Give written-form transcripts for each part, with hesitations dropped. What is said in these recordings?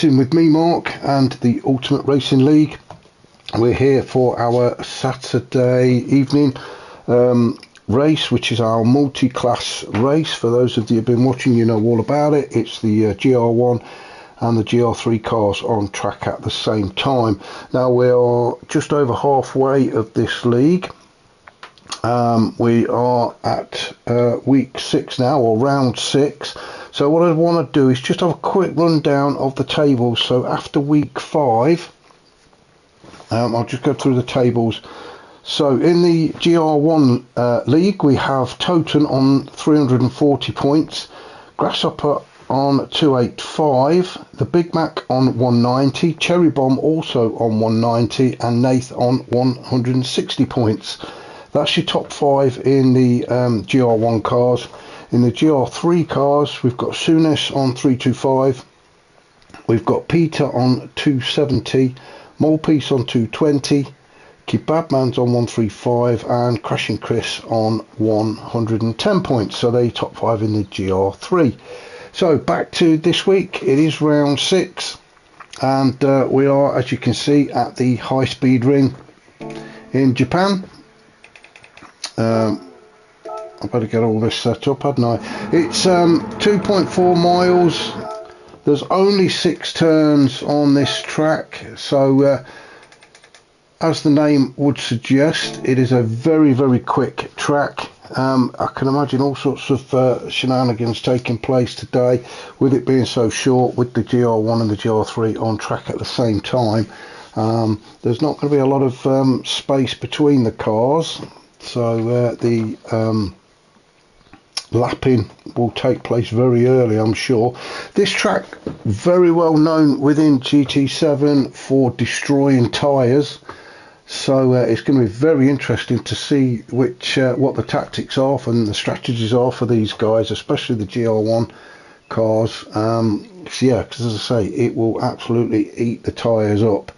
With me, Mark, and the Ultimate Racing League. We're here for our Saturday evening race, which is our multi-class race. For those of you who've been watching, you know all about it. It's the GR1 and the GR3 cars on track at the same time. Now we are just over halfway of this league. We are at week 6 now, or round 6. So what I want to do is just have a quick rundown of the tables. So after week 5, I'll just go through the tables. So in the GR1 league, we have Toten on 340 points, Grasshopper on 285, the Big Mac on 190, Cherry Bomb also on 190, and Nath on 160 points. That's your top 5 in the GR1 cars. In the GR3 cars, we've got Sunes on 325, we've got Peter on 270, Molepiece on 220, Kebabman's on 135, and Crashing Chris on 110 points. So they're top 5 in the GR3. So back to this week, it is round 6, and we are, as you can see, at the high speed ring in Japan. I've got to get all this set up, hadn't I? It's 2.4 miles. There's only 6 turns on this track, so as the name would suggest, it is a very, very quick track. I can imagine all sorts of shenanigans taking place today, with it being so short, with the GR1 and the GR3 on track at the same time. There's not going to be a lot of space between the cars, so the lapping will take place very early, I'm sure. This track, very well known within GT7 for destroying tyres, so it's going to be very interesting to see which what the tactics are and the strategies are for these guys, especially the GR1 cars. So yeah, because as I say, it will absolutely eat the tyres up.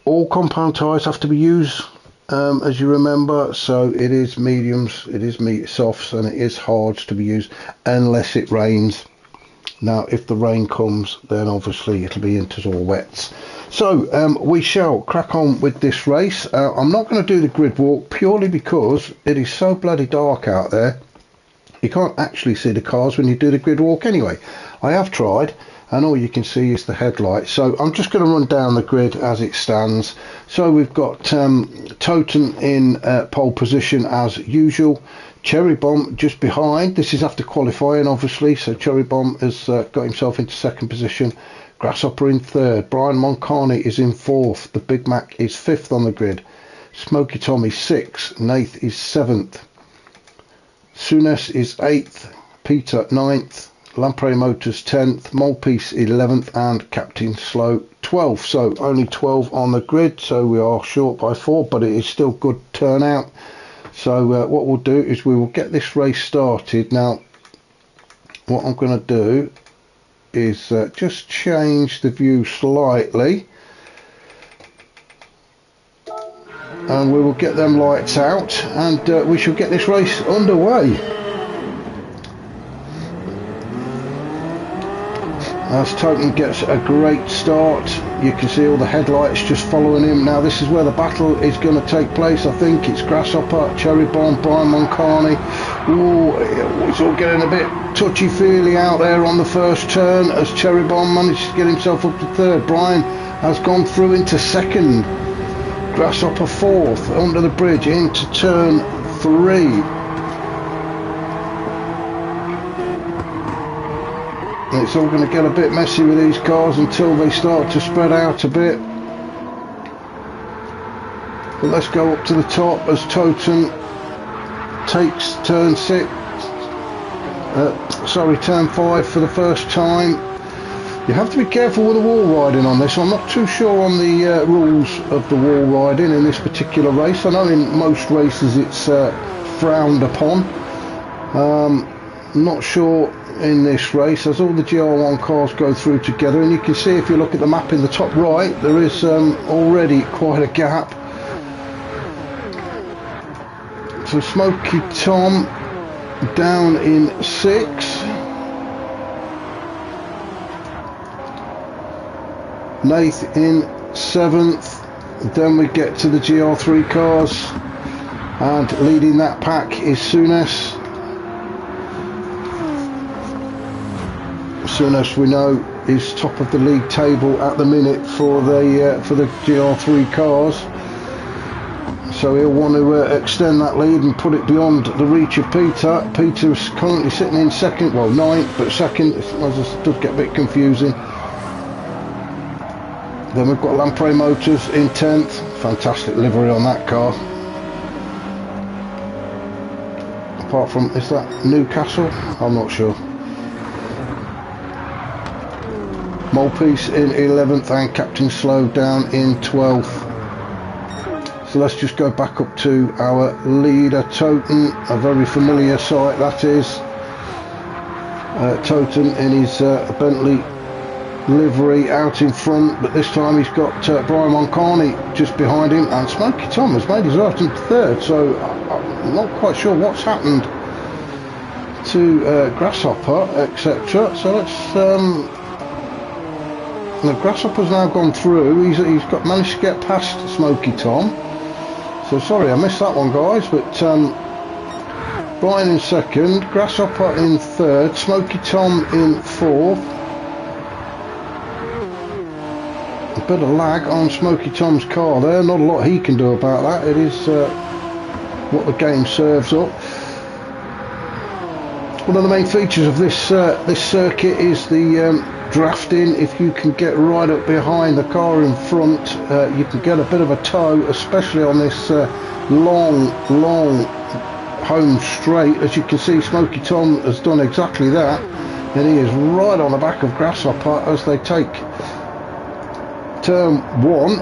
All compound tyres have to be used, as you remember, so it is mediums, it is softs, and it is hards to be used unless it rains. Now if the rain comes, then obviously it'll be into all wets. So we shall crack on with this race. I'm not going to do the grid walk purely because it is so bloody dark out there. You can't actually see the cars when you do the grid walk anyway. I have tried, and all you can see is the headlights. So I'm just going to run down the grid as it stands. So we've got Toten in pole position as usual, Cherry Bomb just behind. This is after qualifying, obviously, so Cherry Bomb has got himself into 2nd position, Grasshopper in 3rd, Brian Moncani is in 4th, the Big Mac is 5th on the grid, Smoky Tommy 6th, Nath is 7th, Sunes is 8th, Peter 9th, Lamprey Motors 10th, Molepiece 11th, and Captain Slow 12th. So only 12 on the grid, so we are short by 4, but it is still good turnout. So what we'll do is we will get this race started. Now what I'm going to do is just change the view slightly, and we will get them lights out, and we shall get this race underway. As Toten gets a great start, you can see all the headlights just following him. Now this is where the battle is going to take place. I think it's Grasshopper, Cherry Bomb, Brian Moncani. Ooh, it's all getting a bit touchy-feely out there on the first turn as Cherry Bomb manages to get himself up to 3rd. Brian has gone through into 2nd. Grasshopper 4th, under the bridge into turn 3. It's all going to get a bit messy with these cars until they start to spread out a bit. But let's go up to the top as Toten takes turn 5 for the first time. You have to be careful with the wall riding on this. I'm not too sure on the rules of the wall riding in this particular race. I know in most races it's frowned upon. Not sure in this race, as all the GR1 cars go through together, and you can see if you look at the map in the top right, there is already quite a gap. So Smoky Tom down in 6th. Nath in 7th. Then we get to the GR3 cars, and leading that pack is Souness. Souness, we know, is top of the league table at the minute for the GR3 cars, so he'll want to extend that lead and put it beyond the reach of Peter. Peter's currently sitting in second, well 9th, but second, it does get a bit confusing. Then we've got Lamprey Motors in 10th. Fantastic livery on that car. Apart from, is that Newcastle? I'm not sure. Molpiece in 11th and Captain Slow down in 12th. So let's just go back up to our leader, Toten, a very familiar sight that is. Toten in his Bentley livery out in front, but this time he's got Brian Moncani just behind him, and Smokey Tom has made his right in 3rd, so I'm not quite sure what's happened to Grasshopper, etc. So let's the Grasshopper's now gone through. He's managed to get past Smokey Tom, so sorry I missed that one, guys, but Brian in 2nd, Grasshopper in 3rd, Smokey Tom in 4th. A bit of lag on Smokey Tom's car there, not a lot he can do about that. It is what the game serves up. One of the main features of this circuit is the drafting. If you can get right up behind the car in front, you can get a bit of a tow, especially on this long home straight. As you can see, Smokey Tom has done exactly that, and he is right on the back of Grasshopper as they take turn 1,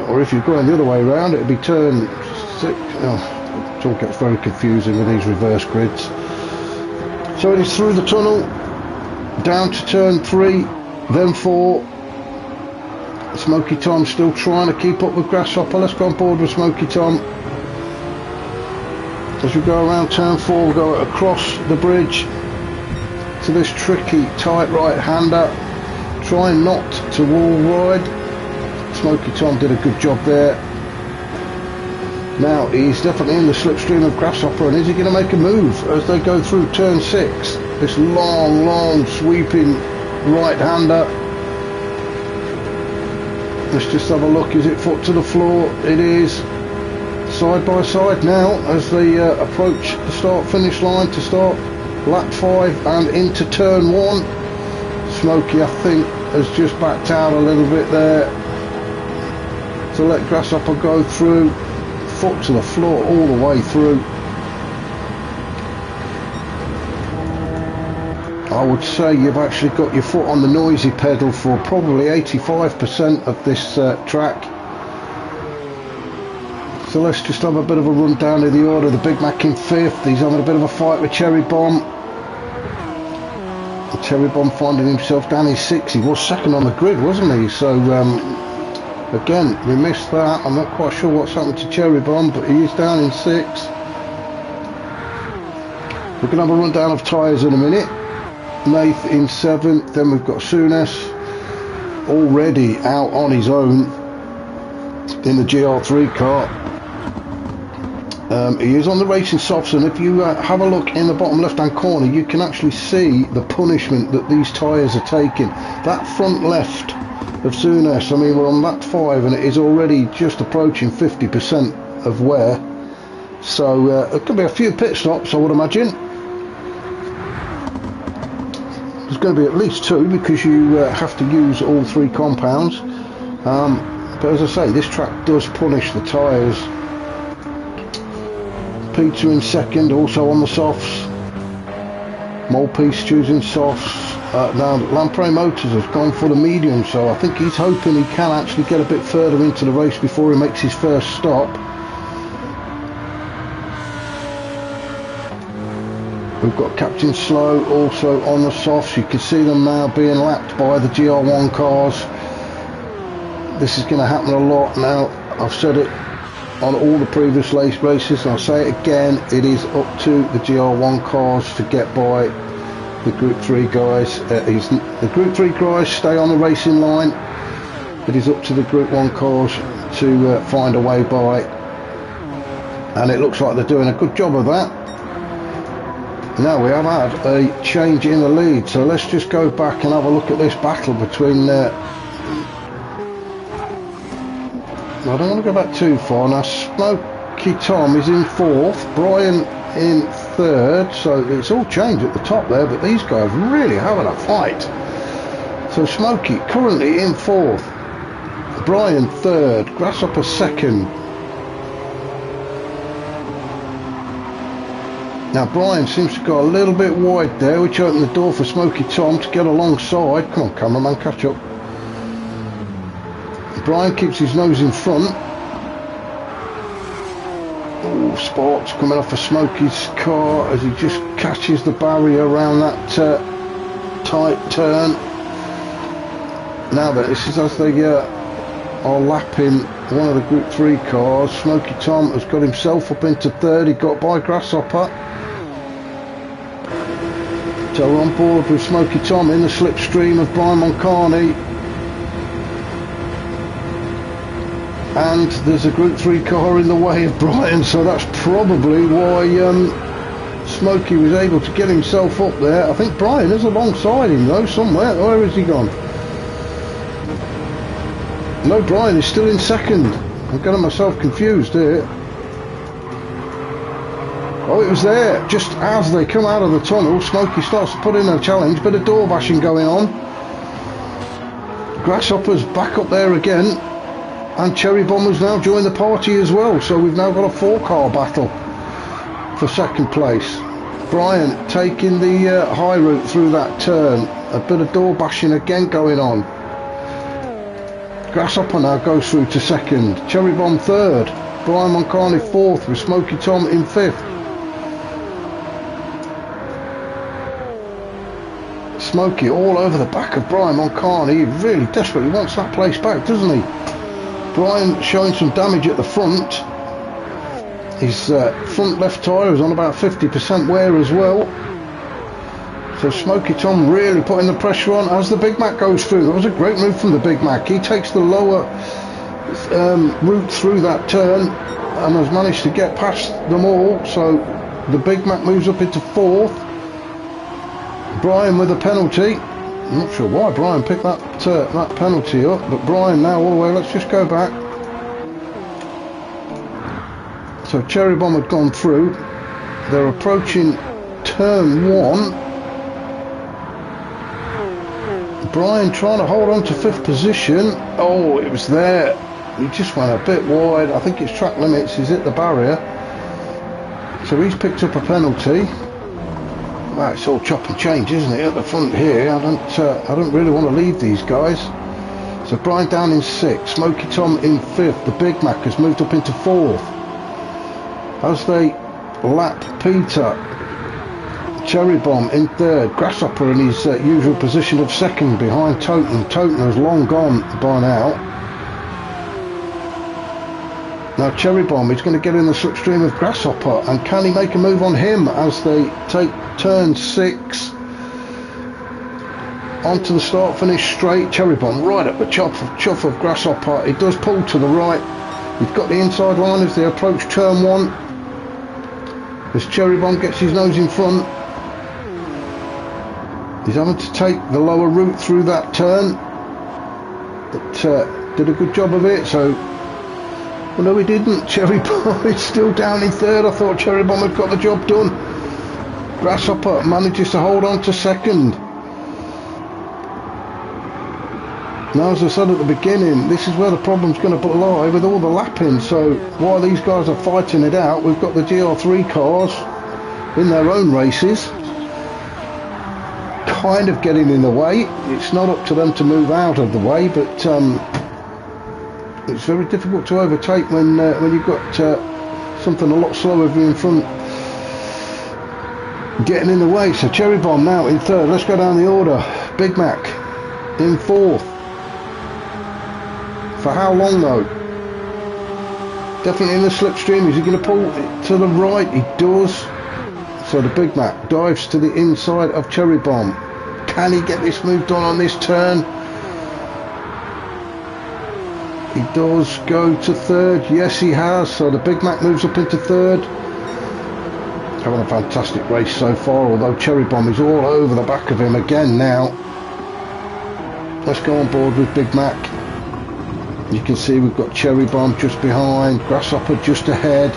or if you're going the other way around, it'd be turn 6. It all gets very confusing with these reverse grids. So it is through the tunnel, down to turn 3, then 4. Smokey Tom still trying to keep up with Grasshopper. Let's go on board with Smokey Tom. As we go around turn 4, we'll go across the bridge to this tricky tight right-hander, trying not to wall ride. Smokey Tom did a good job there. Now he's definitely in the slipstream of Grasshopper, and is he going to make a move as they go through turn 6? This long sweeping right-hander. Let's just have a look. Is it foot to the floor? It is. Side by side now as they approach the start-finish line to start lap 5 and into turn 1. Smokey, I think, has just backed out a little bit there to let Grasshopper go through. Foot to the floor all the way through. I would say you've actually got your foot on the noisy pedal for probably 85% of this track. So let's just have a bit of a run down of the order. The Big Mac in 5th. He's having a bit of a fight with Cherry Bomb. Cherry Bomb finding himself down in 6th. He was 2nd on the grid, wasn't he? So again, we missed that. I'm not quite sure what's happened to Cherry Bomb, but he is down in 6th. We're going to have a rundown of tyres in a minute. Nath in 7th. Then we've got Souness already out on his own in the GR3 car. He is on the racing softs, and if you have a look in the bottom left hand corner, you can actually see the punishment that these tyres are taking. That front left of Souness, I mean, we're on lap 5 and it is already just approaching 50% of wear, so it could be a few pit stops, I would imagine. There's going to be at least 2 because you have to use all 3 compounds, but as I say, this track does punish the tyres. Peter in 2nd, also on the softs. Molpiece choosing softs. Now Lamprey Motors has gone for the medium, so I think he's hoping he can actually get a bit further into the race before he makes his first stop. We've got Captain Slow also on the softs. You can see them now being lapped by the GR1 cars. This is going to happen a lot now. I've said it on all the previous races, and I'll say it again, it is up to the GR1 cars to get by the Group 3 guys. The Group 3 guys stay on the racing line. It is up to the Group 1 cars to find a way by, and it looks like they're doing a good job of that. Now we have had a change in the lead, so let's just go back and have a look at this battle between I don't want to go back too far now. Smoky Tom is in 4th, Brian in 3rd, so it's all changed at the top there, but these guys really having a fight. So Smoky currently in 4th, Brian 3rd, Grasshopper 2nd. Now Brian seems to go a little bit wide there, which opened the door for Smoky Tom to get alongside. Come on cameraman, catch up. Brian keeps his nose in front. Oh, sparks coming off of Smoky's car as he just catches the barrier around that tight turn. Now that this is as they are lapping one of the Group 3 cars. Smoky Tom has got himself up into 3rd. He got by Grasshopper. So we're on board with Smoky Tom in the slipstream of Brian Moncani. And there's a Group 3 car in the way of Brian, so that's probably why Smoky was able to get himself up there. I think Brian is alongside him though, somewhere. Where has he gone? No, Brian is still in 2nd. I'm getting myself confused here. Oh, it was there. Just as they come out of the tunnel, Smoky starts to put in a challenge. Bit of door bashing going on. Grasshopper's back up there again. And Cherry Bomber's now joined the party as well. So we've now got a 4-car battle for 2nd place. Brian taking the high route through that turn. A bit of door bashing again going on. Grasshopper now goes through to 2nd. Cherry Bomb 3rd. Brian Moncani 4th with Smoky Tom in 5th. Smoky all over the back of Brian Moncani. He really desperately wants that place back, doesn't he? Brian showing some damage at the front. His front left tyre is on about 50% wear as well. So Smoky Tom really putting the pressure on as the Big Mac goes through. That was a great move from the Big Mac. He takes the lower route through that turn and has managed to get past them all. So the Big Mac moves up into 4th. Brian with a penalty. I'm not sure why Brian picked that penalty up, but Brian now all the way. Let's just go back. So Cherry Bomb had gone through. They're approaching turn 1. Brian trying to hold on to 5th position. Oh, it was there. He just went a bit wide. I think it's track limits. He's hit the barrier. So he's picked up a penalty. Well, it's all chop and change, isn't it, at the front here? I don't really want to leave these guys. So Brian down in 6th, Smoky Tom in 5th. The Big Mac has moved up into 4th. As they lap Peter, Cherry Bomb in 3rd. Grasshopper in his usual position of 2nd behind Toten. Toten has long gone by now. Now Cherry Bomb is going to get in the slipstream of Grasshopper, and can he make a move on him as they take turn 6 onto the start finish straight? Cherry Bomb right at the chuff of Grasshopper. It does pull to the right. We've got the inside line as they approach turn 1. As Cherry Bomb gets his nose in front, he's having to take the lower route through that turn. But did a good job of it. So, well, no, he didn't. Cherry Bomb is still down in 3rd. I thought Cherry Bomb had got the job done. Grasshopper manages to hold on to 2nd. Now, as I said at the beginning, this is where the problem's going to lie with all the lapping. So while these guys are fighting it out, we've got the GR3 cars in their own races kind of getting in the way. It's not up to them to move out of the way, but it's very difficult to overtake when you've got something a lot slower in front getting in the way. So Cherry Bomb now in 3rd. Let's go down the order. Big Mac in 4th. For how long though? Definitely in the slipstream. Is he going to pull it to the right? He does. So the Big Mac dives to the inside of Cherry Bomb. Can he get this moved on this turn? He does go to third. Yes, he has. So the Big Mac moves up into third. Having a fantastic race so far, although Cherry Bomb is all over the back of him again now. Let's go on board with Big Mac. You can see we've got Cherry Bomb just behind, Grasshopper just ahead.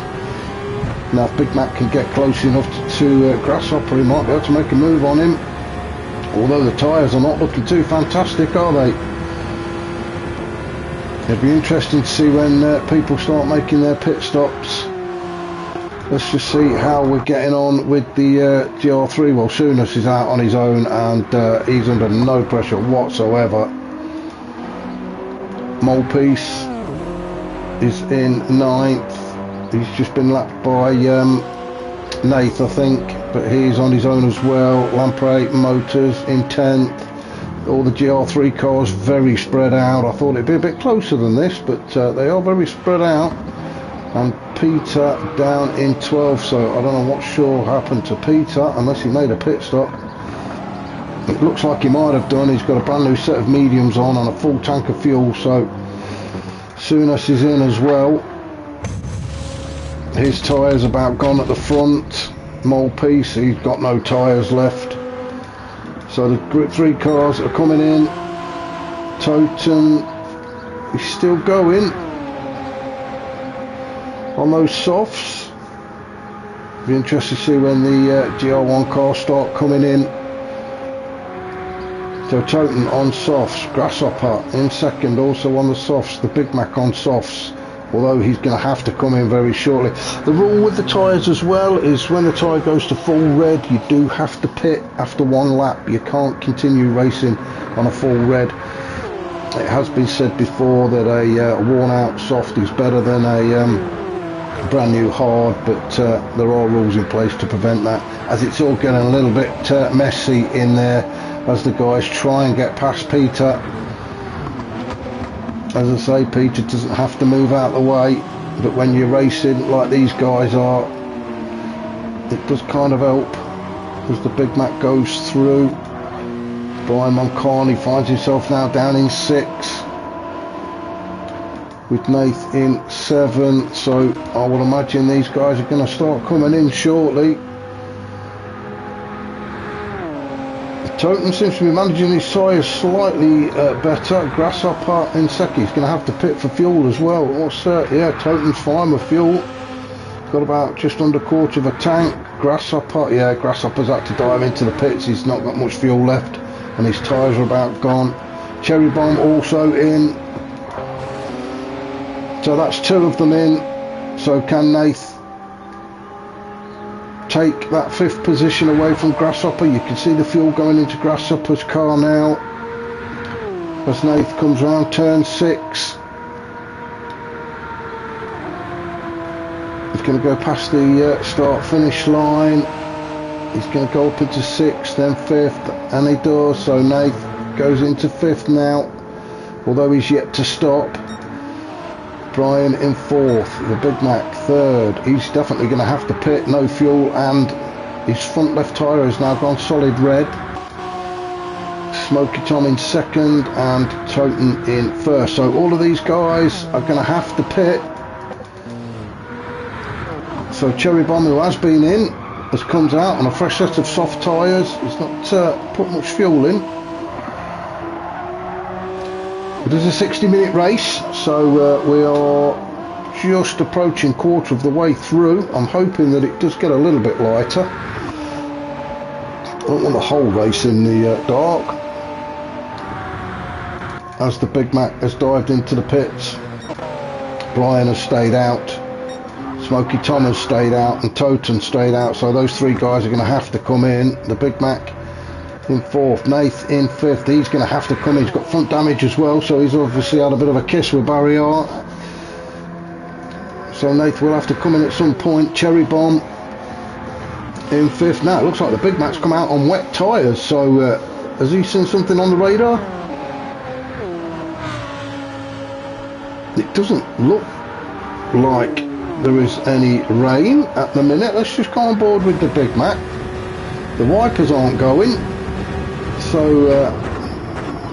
Now if Big Mac can get close enough to Grasshopper, he might be able to make a move on him. Although the tyres are not looking too fantastic, are they? It'll be interesting to see when people start making their pit stops. Let's just see how we're getting on with the GR3. Well, Souness is out on his own and he's under no pressure whatsoever. Molepiece is in 9th. He's just been lapped by Nath, I think, but he's on his own as well. Lamprey Motors in 10th. All the GR3 cars very spread out. I thought it'd be a bit closer than this, but they are very spread out. And Peter down in 12th, so I don't know what sure happened to Peter unless he made a pit stop. It looks like he might have done. He's got a brand new set of mediums on and a full tank of fuel, so Souness is in as well. His tyres about gone at the front. Molepiece, he's got no tyres left. So the Group 3 cars are coming in. Toten is still going on those softs. Be interested to see when the GR1 cars start coming in. So Toten on softs, Grasshopper in second, also on the softs, the Big Mac on softs, although he's going to have to come in very shortly. The rule with the tyres as well is when the tyre goes to full red, you do have to pit after one lap. You can't continue racing on a full red. It has been said before that a worn out soft is better than a brand new hard, but there are rules in place to prevent that, as it's all getting a little bit messy in there as the guys try and get past Peter. As I say, Peter doesn't have to move out the way, but when you're racing like these guys are, it does kind of help as the Big Mac goes through. Brian Moncani finds himself now down in 6th with Nath in 7, so I would imagine these guys are going to start coming in shortly. Toten seems to be managing his tyres slightly better. Grasshopper in second. He's going to have to pit for fuel as well. What's yeah, Toten's fine with fuel. Got about just under a quarter of a tank. Grasshopper, yeah, Grasshopper's had to dive into the pits. He's not got much fuel left and his tyres are about gone. Cherry Bomb also in. So that's 2 of them in. So can Nath take that 5th position away from Grasshopper? You can see the fuel going into Grasshopper's car now as Nath comes around turn 6. He's going to go past the start finish line. He's going to go up into 6th, then 5th, and he does. So Nath goes into 5th now, although he's yet to stop. Brian in 4th, the Big Mac 3rd. He's definitely going to have to pit, no fuel, and his front left tyre has now gone solid red. Smoky Tom in 2nd and Toten in 1st. So all of these guys are going to have to pit. So Cherry Bomb, who has been in, has comes out on a fresh set of soft tyres. He's not put much fuel in. It is a 60-minute race, so we are just approaching quarter of the way through. I'm hoping that it does get a little bit lighter. I don't want the whole race in the dark. As the Big Mac has dived into the pits, Brian has stayed out, Smoky Tom has stayed out, and Toten stayed out. So those 3 guys are going to have to come in. The Big Mac in 4th, Nath in 5th. He's going to have to come in. He's got front damage as well, so he's obviously had a bit of a kiss with Barrier. So Nath will have to come in at some point. Cherry Bomb in 5th. Now it looks like the Big Mac's come out on wet tyres, so has he seen something on the radar? It doesn't look like there is any rain at the minute. Let's just go on board with the Big Mac. The wipers aren't going, so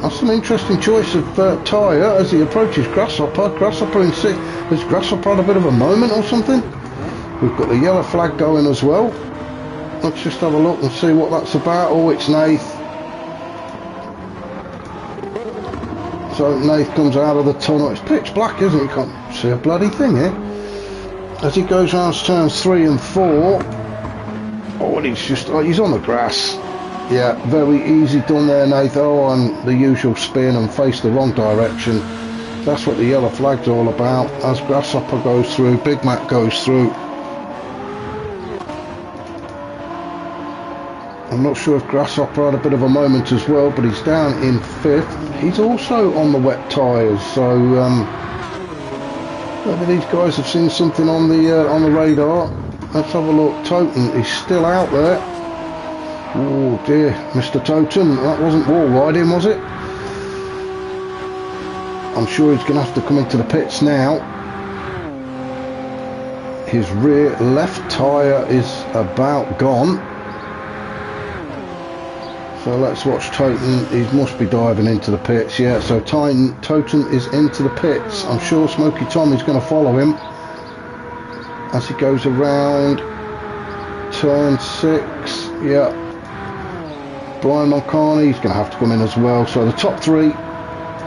That's an interesting choice of tyre as he approaches Grasshopper. Grasshopper in 6th. Has Grasshopper had a bit of a moment or something? We've got the yellow flag going as well. Let's just have a look and see what that's about. Oh, it's Nath. So Nath comes out of the tunnel. It's pitch black, isn't it? You can't see a bloody thing here. As he goes round turns 3 and 4. Oh, and he's on the grass. Yeah, very easy done there, Nath. Oh, and the usual spin and face the wrong direction. That's what the yellow flag's all about. As Grasshopper goes through, Big Mac goes through. I'm not sure if Grasshopper had a bit of a moment as well, but he's down in 5th. He's also on the wet tyres, so maybe these guys have seen something on the radar. Let's have a look. Toten is still out there. Oh dear, Mr. Toten, that wasn't wall riding, was it? I'm sure he's going to have to come into the pits now. His rear left tyre is about gone. So let's watch Toten. He must be diving into the pits. Yeah, so Toten is into the pits. I'm sure Smoky Tom is going to follow him as he goes around turn 6. Yeah, Brian Mulcarney, he's going to have to come in as well. So the top 3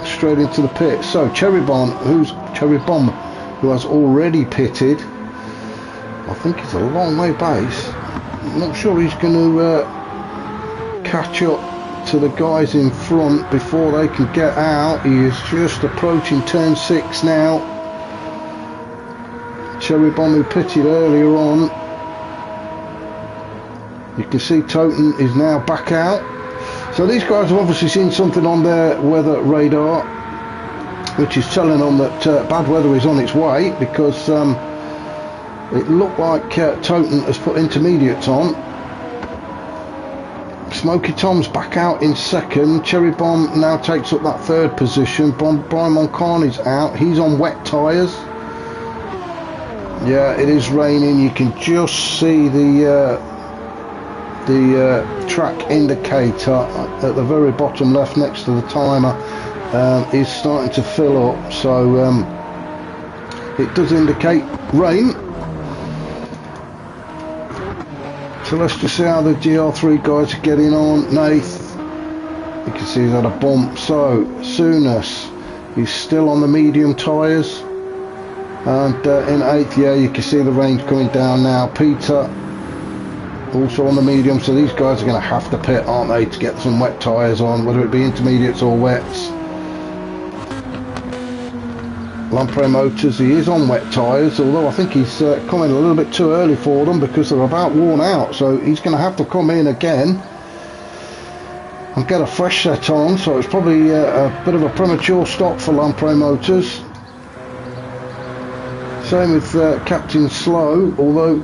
straight into the pits. So Cherry Bomb, who has already pitted. I think he's a long way base. I'm not sure he's going to catch up to the guys in front before they can get out. He is just approaching turn 6 now. Cherry Bomb, who pitted earlier on. You can see Toten is now back out. So these guys have obviously seen something on their weather radar, which is telling them that bad weather is on its way, because it looked like Toten has put intermediates on. Smoky Tom's back out in 2nd. Cherry Bomb now takes up that 3rd position. Brian Mulcarney's out. He's on wet tyres. Yeah, it is raining. You can just see the track indicator at the very bottom left next to the timer is starting to fill up. So it does indicate rain. So let's just see how the GR3 guys are getting on. Nath, you can see he's had a bump. So Sooners, he's still on the medium tyres. And in 8th, yeah, you can see the range coming down now. Peter, also on the medium. So these guys are going to have to pit, aren't they, to get some wet tyres on, whether it be intermediates or wets. Lamprey Motors, he is on wet tyres, although I think he's coming a little bit too early for them because they're about worn out. So he's going to have to come in again and get a fresh set on. So it's probably a bit of a premature stop for Lamprey Motors. Same with Captain Slow, although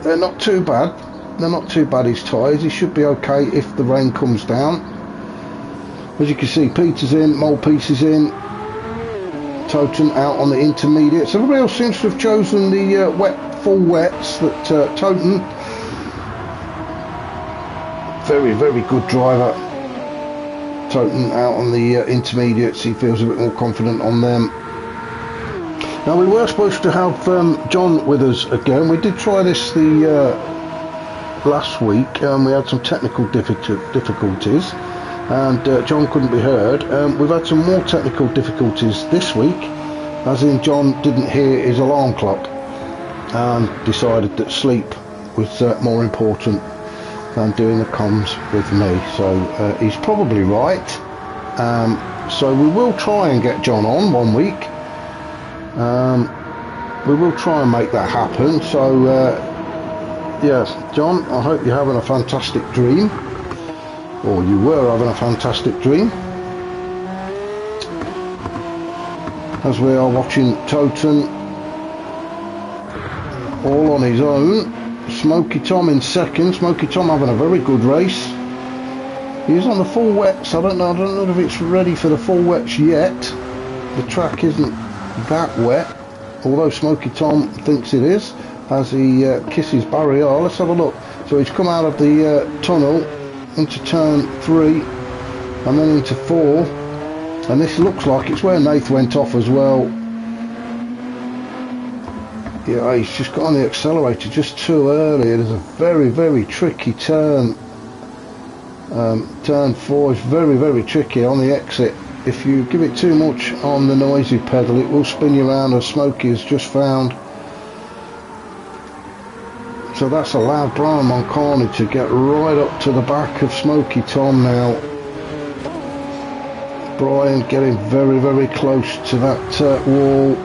they're not too bad. They're not too bad, his tyres. He should be okay if the rain comes down. As you can see, Peter's in, Molepiece is in. Toten out on the intermediates. Everybody else seems to have chosen the full wets. That Toten, very good driver. Toten out on the intermediates. He feels a bit more confident on them. Now we were supposed to have John with us again. We did try this last week. We had some technical difficulties. And John couldn't be heard. We've had some more technical difficulties this week, as in John didn't hear his alarm clock and decided that sleep was more important than doing the comms with me. So he's probably right. So we will try and get John on one week. We will try and make that happen. So yes, John, I hope you're having a fantastic dream. Or you were having a fantastic dream. As we are watching Toten all on his own. Smoky Tom in 2nd. Smoky Tom having a very good race. He's on the full wets. I don't know if it's ready for the full wets yet. The track isn't that wet, although Smoky Tom thinks it is, as he kisses barrier. Let's have a look. So he's come out of the tunnel into turn 3. and then into 4, and this looks like it's where Nath went off as well. Yeah, he's just got on the accelerator just too early. It is a very, very tricky turn. Turn 4 is very, very tricky on the exit. If you give it too much on the noisy pedal, it will spin you around, as Smokey has just found. So that's allowed Brian Moncani to get right up to the back of Smokey Tom now. Brian getting very, very close to that wall.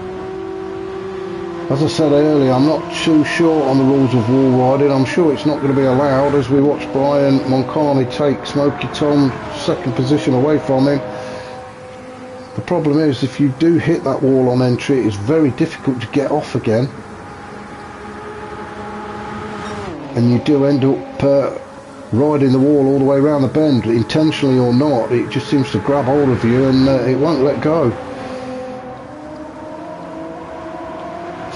As I said earlier, I'm not too sure on the rules of wall riding. I'm sure it's not going to be allowed, as we watch Brian Moncani take Smokey Tom's second position away from him. The problem is, if you do hit that wall on entry, it's very difficult to get off again. And you do end up riding the wall all the way around the bend, intentionally or not. It just seems to grab hold of you, and it won't let go.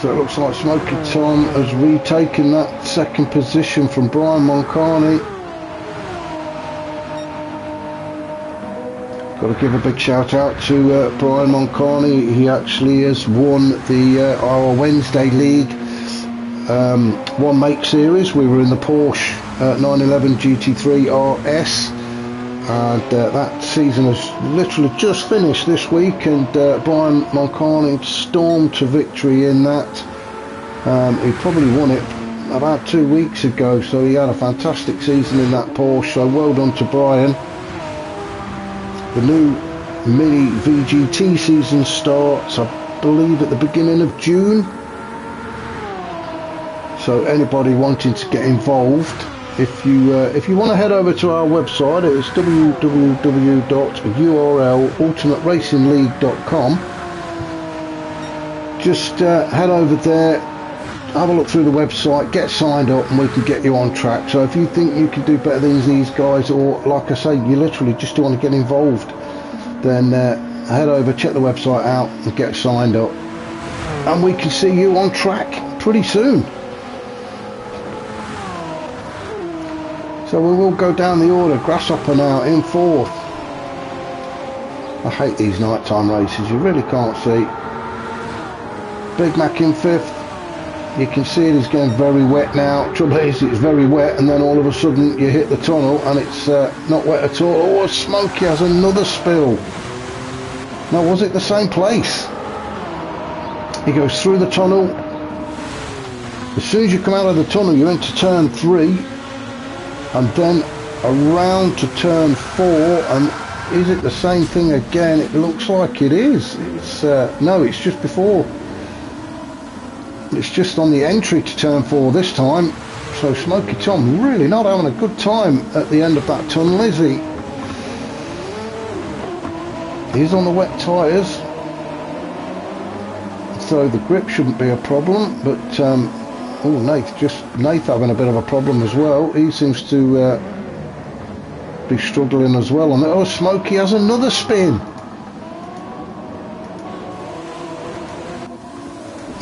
So it looks like Smokey Tom has retaken that second position from Brian Moncani. Got to give a big shout out to Brian Moncani. He actually has won the our Wednesday League One Make Series. We were in the Porsche 911 GT3 RS, and that season has literally just finished this week, and Brian Moncani stormed to victory in that. He probably won it about 2 weeks ago, so he had a fantastic season in that Porsche, so well done to Brian. The new Mini VGT season starts, I believe, at the beginning of June. So anybody wanting to get involved, if you want to head over to our website, it's www.ultimateracingleague.com. Just head over there, have a look through the website, get signed up, and we can get you on track. So if you think you can do better than these guys, or like I say, you literally just want to get involved, then head over, check the website out, and get signed up, and we can see you on track pretty soon. So we will go down the order. Grasshopper now in 4th. I hate these nighttime races, you really can't see. Big Mac in 5th. You can see it is getting very wet now. Trouble is, it's very wet, and then all of a sudden you hit the tunnel and it's not wet at all. Oh, Smokey has another spill. Now, was it the same place? He goes through the tunnel. As soon as you come out of the tunnel, you're into turn 3. And then around to turn 4, and is it the same thing again? It looks like it is. It's no, it's just before. It's just on the entry to turn 4 this time. So Smokey Tom really not having a good time at the end of that tunnel, is he? He's on the wet tyres, so the grip shouldn't be a problem, but oh, Nath having a bit of a problem as well. He seems to be struggling as well. And oh, Smokey has another spin.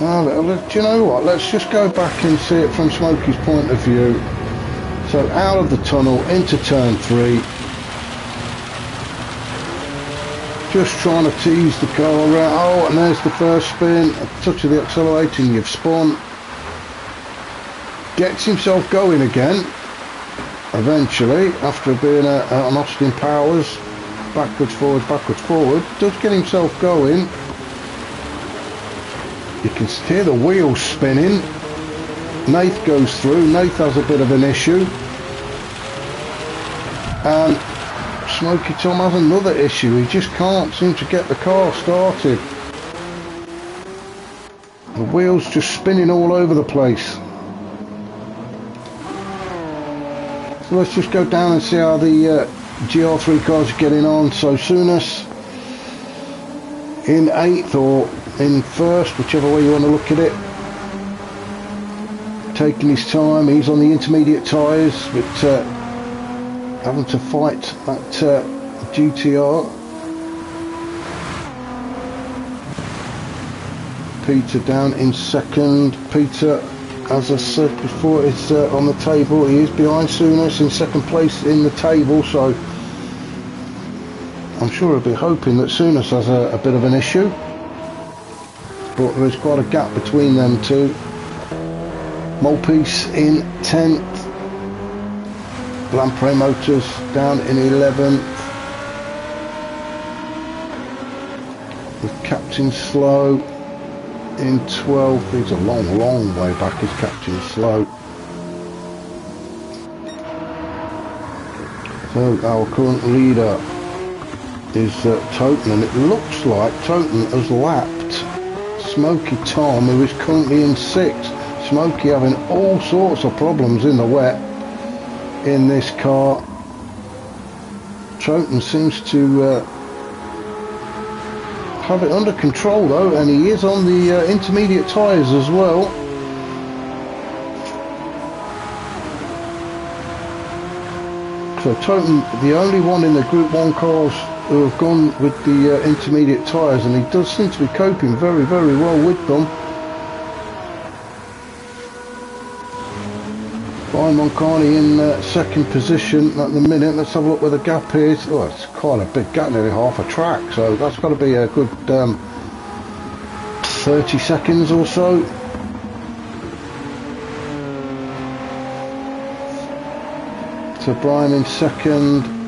Oh, do you know what? Let's just go back and see it from Smokey's point of view. So out of the tunnel into turn 3. Just trying to tease the car around. Oh, and there's the first spin. A touch of the accelerator and you've spun. Gets himself going again, eventually, after being on Austin Powers, backwards, forward, does get himself going. You can hear the wheels spinning. Nath goes through. Nath has a bit of an issue. And Smokey Tom has another issue. He just can't seem to get the car started. The wheels just spinning all over the place. So let's just go down and see how the GR3 cars are getting on. So Souness in 8th or in 1st, whichever way you want to look at it. Taking his time. He's on the intermediate tyres, but having to fight that GTR. Peter down in 2nd. Peter, as I said before, is on the table. He is behind Souness in 2nd place in the table, so I'm sure he'll be hoping that Souness has a bit of an issue, but there's quite a gap between them two. Mulpeace in 10th, Lamprey Motors down in 11th, with Captain Slow in 12th. He's a long way back, is Captain Slow. So our current leader is Toten, and it looks like Toten has lapped Smoky Tom, who is currently in 6th. Smoky having all sorts of problems in the wet in this car. Toten seems to have it under control though, and he is on the intermediate tyres as well. So Toten, the only one in the Group 1 cars who have gone with the intermediate tyres, and he does seem to be coping very well with them. Brian Moncani in 2nd position at the minute. Let's have a look where the gap is. Oh, it's quite a big gap, nearly half a track, so that's got to be a good 30 seconds or so. So Brian in 2nd,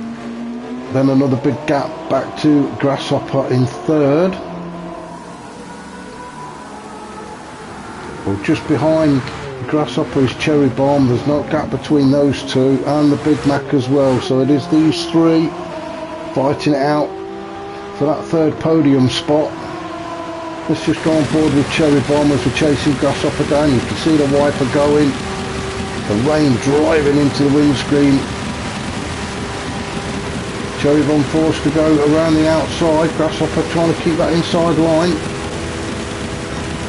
then another big gap back to Grasshopper in 3rd. Well, just behind Grasshopper is Cherry Bomb. There's no gap between those two, and the Big Mac as well. So it is these three fighting it out for that 3rd podium spot. Let's just go on board with Cherry Bomb as we're chasing Grasshopper down. You can see the wiper going. The rain driving into the windscreen. Cherry Bomb forced to go around the outside. Grasshopper trying to keep that inside line.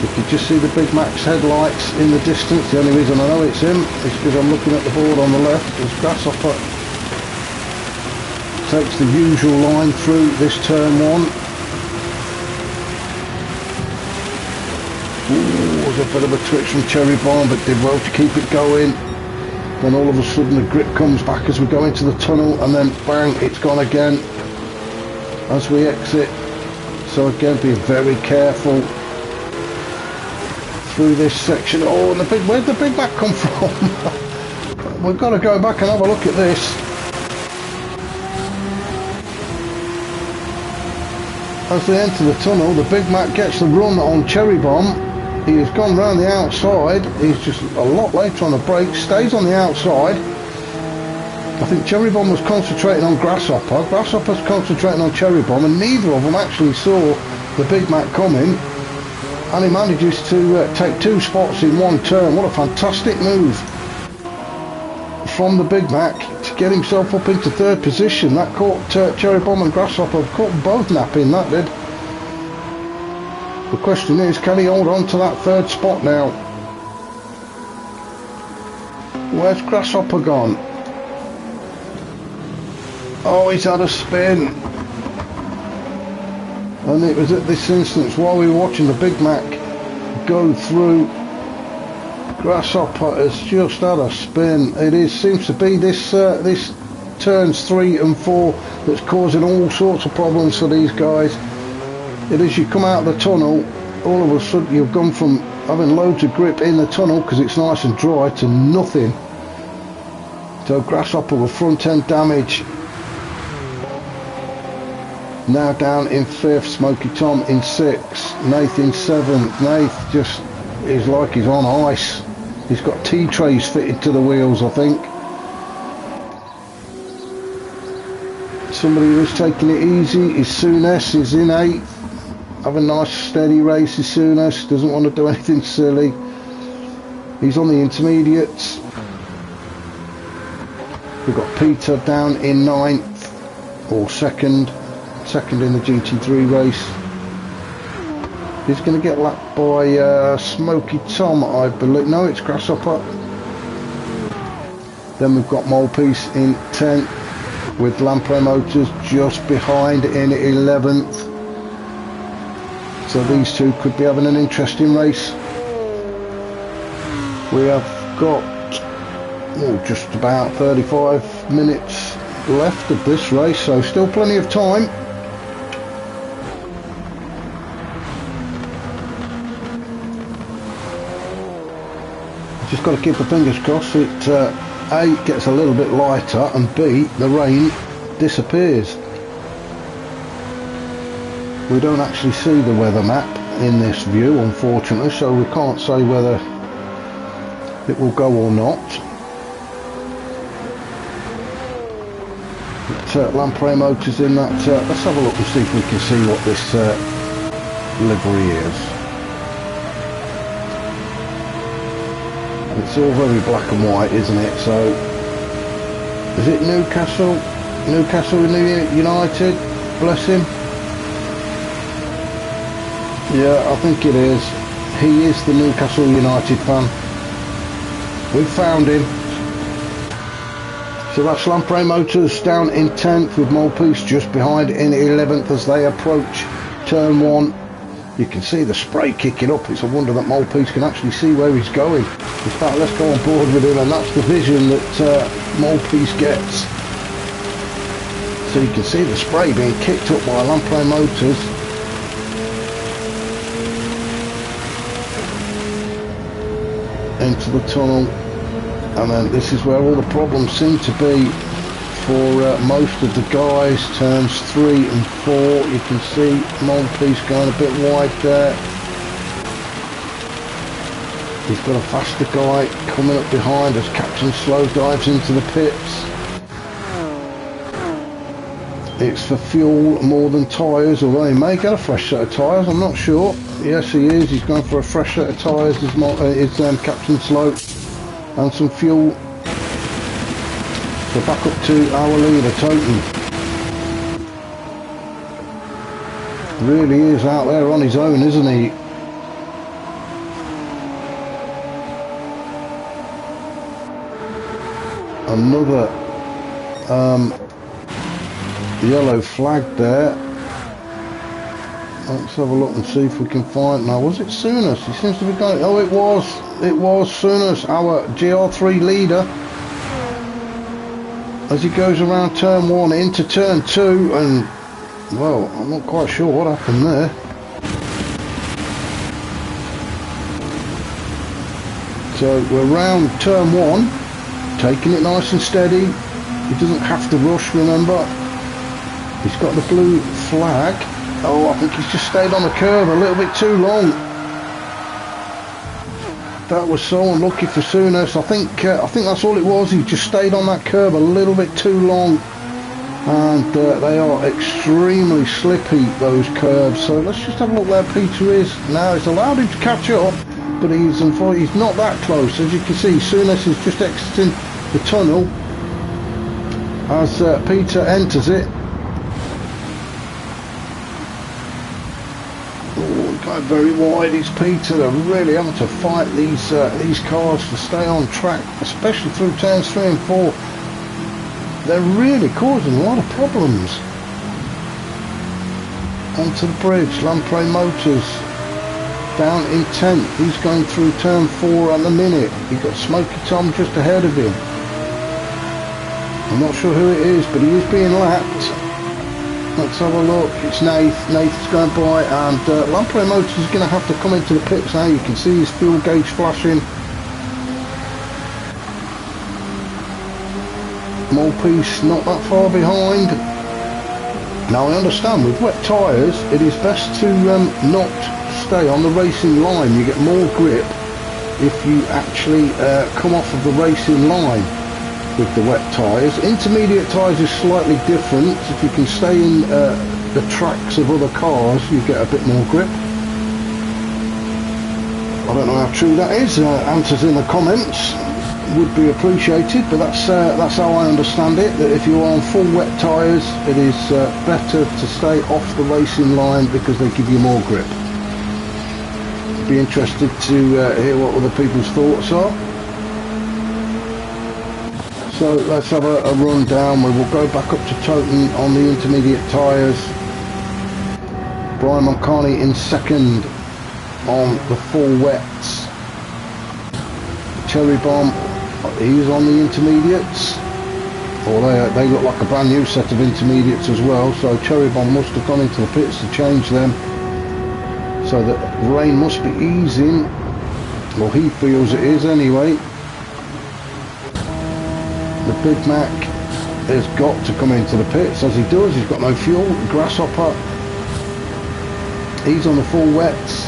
You can just see the Big Mac's headlights in the distance. The only reason I know it's him is because I'm looking at the board on the left as Grasshopper takes the usual line through this turn 1. Ooh, was a bit of a twitch from Cherry Bomb, but did well to keep it going. Then all of a sudden the grip comes back as we go into the tunnel, and then bang, it's gone again as we exit. So again, be very careful through this section. Oh, and where'd the Big Mac come from? We've got to go back and have a look at this. As they enter the tunnel, the Big Mac gets the run on Cherry Bomb. He has gone round the outside. He's just a lot later on the brake, stays on the outside. I think Cherry Bomb was concentrating on Grasshopper. Grasshopper's concentrating on Cherry Bomb, and neither of them actually saw the Big Mac coming. And he manages to take 2 spots in 1 turn. What a fantastic move from the Big Mac to get himself up into 3rd position. That caught Cherry Bomb and Grasshopper, caught them both napping, that did. The question is, can he hold on to that 3rd spot now? Where's Grasshopper gone? Oh, he's had a spin. And it was at this instance, while we were watching the Big Mac go through, Grasshopper has just had a spin. It seems to be this turns 3 and 4 that's causing all sorts of problems for these guys. It is, you come out of the tunnel, all of a sudden you've gone from having loads of grip in the tunnel because it's nice and dry to nothing. So Grasshopper with front end damage. Now down in 5th, Smoky Tom in 6th, Nath in 7th. Nath just is like he's on ice. He's got T-trays fitted to the wheels, I think. Somebody who's taking it easy is Souness, is in 8th. Have a nice steady race is Souness, doesn't want to do anything silly. He's on the intermediates. We've got Peter down in 9th, or 2nd in the GT3 race. He's going to get lapped by Smoky Tom, I believe. No, it's Grasshopper. Then we've got Mulpeace in 10th, with Lamprey Motors just behind in 11th. So these two could be having an interesting race. We have got just about 35 minutes left of this race, so still plenty of time. Just got to keep the fingers crossed it A, gets a little bit lighter, and B, the rain disappears. We don't actually see the weather map in this view, unfortunately, so we can't say whether it will go or not. But, Lamprey Motors in that, let's have a look and see if we can see what this livery is. It's all very black and white, isn't it? So, is it Newcastle? Newcastle United? Bless him. Yeah, I think it is. He is the Newcastle United fan. We found him. So that's Lamprey Motors down in 10th with Maltese just behind in 11th as they approach turn 1. You can see the spray kicking up. It's a wonder that Maltese can actually see where he's going. In fact, let's go on board with him, and that's the vision that Maltese gets. So you can see the spray being kicked up by Lamprey Motors. Into the tunnel, and then this is where all the problems seem to be for most of the guys. Turns 3 and 4, you can see Maltese going a bit wide there. He's got a faster guy coming up behind as Captain Slow dives into the pits. It's for fuel more than tyres, although he may get a fresh set of tyres, I'm not sure. Yes, he is. He's going for a fresh set of tyres, is Captain Slow, and some fuel. So back up to our leader, Toten. Really is out there on his own, isn't he? Another yellow flag there. Let's have a look and see if we can find. Now, was it Souness? He seems to be going. Oh, it was Souness, our GR3 leader, as he goes around turn 1 into turn 2, and well, I'm not quite sure what happened there. So we're round turn 1, taking it nice and steady. He doesn't have to rush, remember. He's got the blue flag. Oh, I think he's just stayed on the curb a little bit too long. That was so unlucky for Souness. I think that's all it was. He just stayed on that curb a little bit too long, and they are extremely slippy, those curbs. So let's just have a look where Peter is now. It's allowed him to catch up, but he's not that close. As you can see, Souness is just exiting the tunnel as Peter enters it. Very wide is Peter. They're really having to fight these cars to stay on track, especially through turns 3 and 4. They're really causing a lot of problems. Onto the bridge, Lamprey Motors down in 10th. He's going through turn 4 at the minute. You've got Smoky Tom just ahead of him. I'm not sure who it is, but he is being lapped. Let's have a look. It's Nath. Nath's going by, and Lamprey Motors is going to have to come into the pits now. You can see his fuel gauge flashing. Maltese not that far behind. Now I understand with wet tyres it is best to not stay on the racing line. You get more grip if you actually come off of the racing line with the wet tyres. Intermediate tyres is slightly different. If you can stay in the tracks of other cars, you get a bit more grip. I don't know how true that is. Answers in the comments would be appreciated, but that's how I understand it, that if you're on full wet tyres it is better to stay off the racing line because they give you more grip. Be interested to hear what other people's thoughts are. So let's have a run down. We will go back up to Toten on the intermediate tyres. Brian Mulcahy in second on the full wets. Cherry Bomb, he's on the intermediates. Or they look like a brand new set of intermediates as well. So Cherry Bomb must have gone into the pits to change them. So the rain must be easing Well, he feels it is anyway. The Big Mac has got to come into the pits. As he does, he's got no fuel. Grasshopper, he's on the full wets,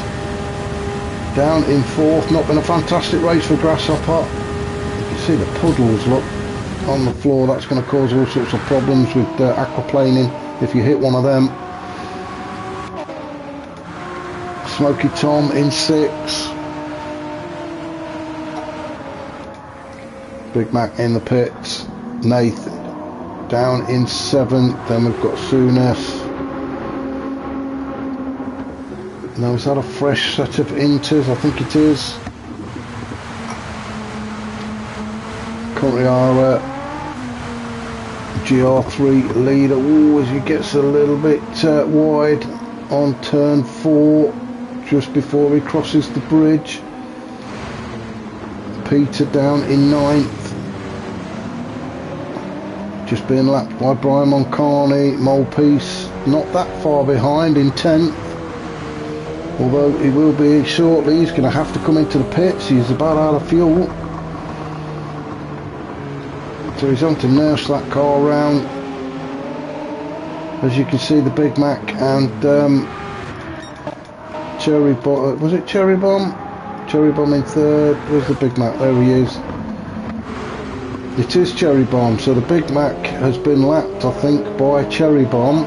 down in fourth. Not been a fantastic race for Grasshopper. You can see the puddles, look, on the floor. That's going to cause all sorts of problems with aquaplaning if you hit one of them. Smoky Tom in sixth. Big Mac in the pits. Nathan down in seventh. Then we've got Souness. Now, is that a fresh set of inters? I think it is. Currently our GR3 leader. Ooh, as he gets a little bit wide on turn 4, just before he crosses the bridge. Peter down in 9th. Just being lapped by Brian Moncani. Molepiece not that far behind in 10th. Although he will be shortly. He's going to have to come into the pits. He's about out of fuel. So he's having to nurse that car around. As you can see, the Big Mac and Cherry Bomb. Was it Cherry Bomb? Cherry Bomb in third. Where's the Big Mac? There he is. It is Cherry Bomb. So the Big Mac has been lapped, I think, by Cherry Bomb.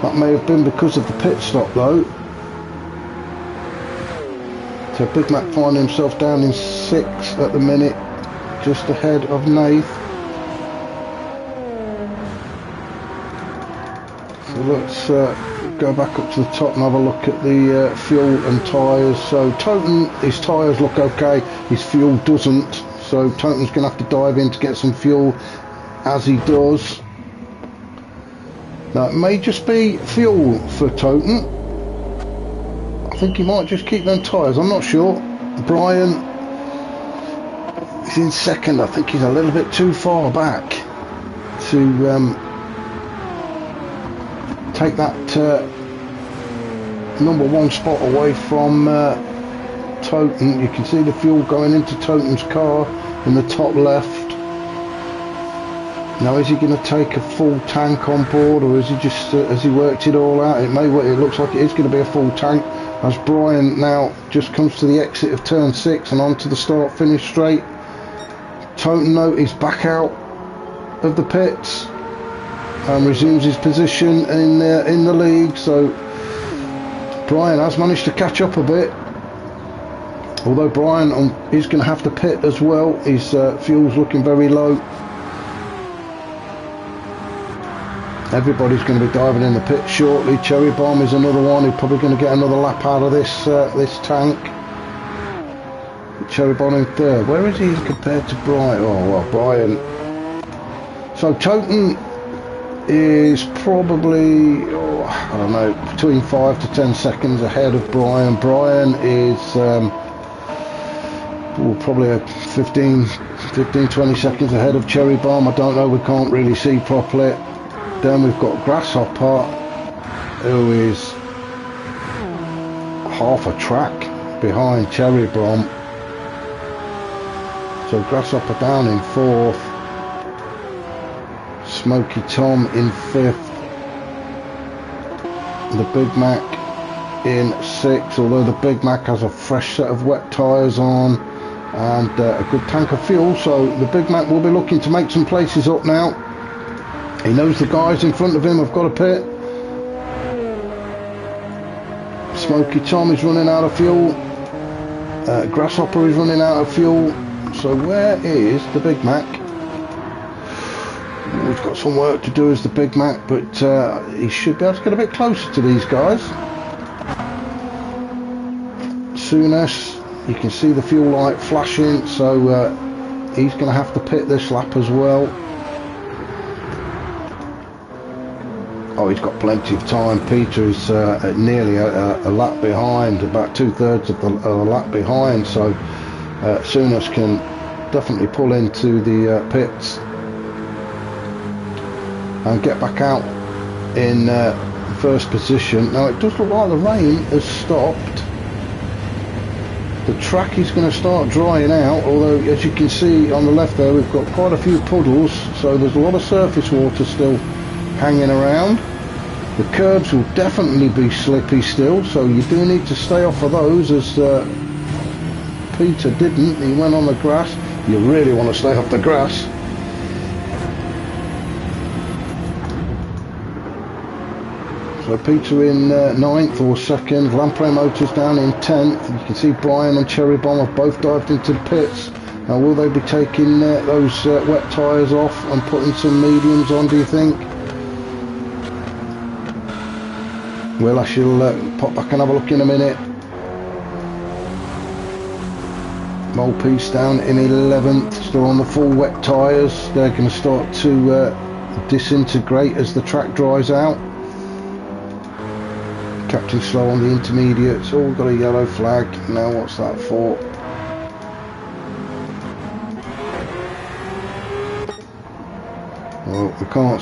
That may have been because of the pit stop though. So Big Mac finding himself down in 6th at the minute, just ahead of Nath. So let's go back up to the top and have a look at the fuel and tyres. So Toten, his tyres look okay, his fuel doesn't. So Toten's going to have to dive in to get some fuel as he does. Now it may just be fuel for Toten. I think he might just keep them tyres, I'm not sure. Brian is in second. I think he's a little bit too far back to take that number 1 spot away from Toten. You can see the fuel going into Toten's car in the top left. Now, is he going to take a full tank on board, or is he just has he worked it all out? It looks like it is going to be a full tank, as Brian now just comes to the exit of turn 6 and onto the start finish straight. Toten note is back out of the pits and resumes his position in the league. So Brian has managed to catch up a bit, although Brian is going to have to pit as well. His fuel's looking very low. Everybody's going to be diving in the pit shortly. Cherry Bomb is another one who's probably going to get another lap out of this tank. Cherry Bomb in third. Where is he compared to Brian? Oh well, Brian. So Toten is probably, I don't know, between 5 to 10 seconds ahead of Brian. Brian is probably a 15-20 seconds ahead of Cherry Bomb. I don't know, we can't really see properly. Then we've got Grasshopper, who is half a track behind Cherry Bomb. So Grasshopper down in 4th, Smoky Tom in 5th, the Big Mac in 6th, although the Big Mac has a fresh set of wet tyres on and a good tank of fuel. So the Big Mac will be looking to make some places up now. He knows the guys in front of him have got a pit. Smoky Tom is running out of fuel. Grasshopper is running out of fuel. So where is the Big Mac? We've got some work to do as the Big Mac, but he should be able to get a bit closer to these guys. Souness, you can see the fuel light flashing, so he's going to have to pit this lap as well. Oh, he's got plenty of time. Peter is nearly a lap behind, about 2/3 of the lap behind, so Souness can definitely pull into the pits and get back out in first position. Now it does look like the rain has stopped. the track is going to start drying out, although as you can see on the left there we've got quite a few puddles, so there's a lot of surface water still hanging around. The curbs will definitely be slippy still, so you do need to stay off of those, as Peter didn't. He went on the grass. You really want to stay off the grass. So Peter in 9th or 2nd, Lamprey Motors down in 10th. You can see Brian and Cherry Bomb have both dived into the pits. Now will they be taking those wet tyres off and putting some mediums on, do you think? Well, I shall pop back and have a look in a minute. Maltese down in 11th, still on the full wet tyres. They're going to start to disintegrate as the track dries out. Captain slow on the intermediates. Oh, we've got a yellow flag. Now what's that for? Well, I can't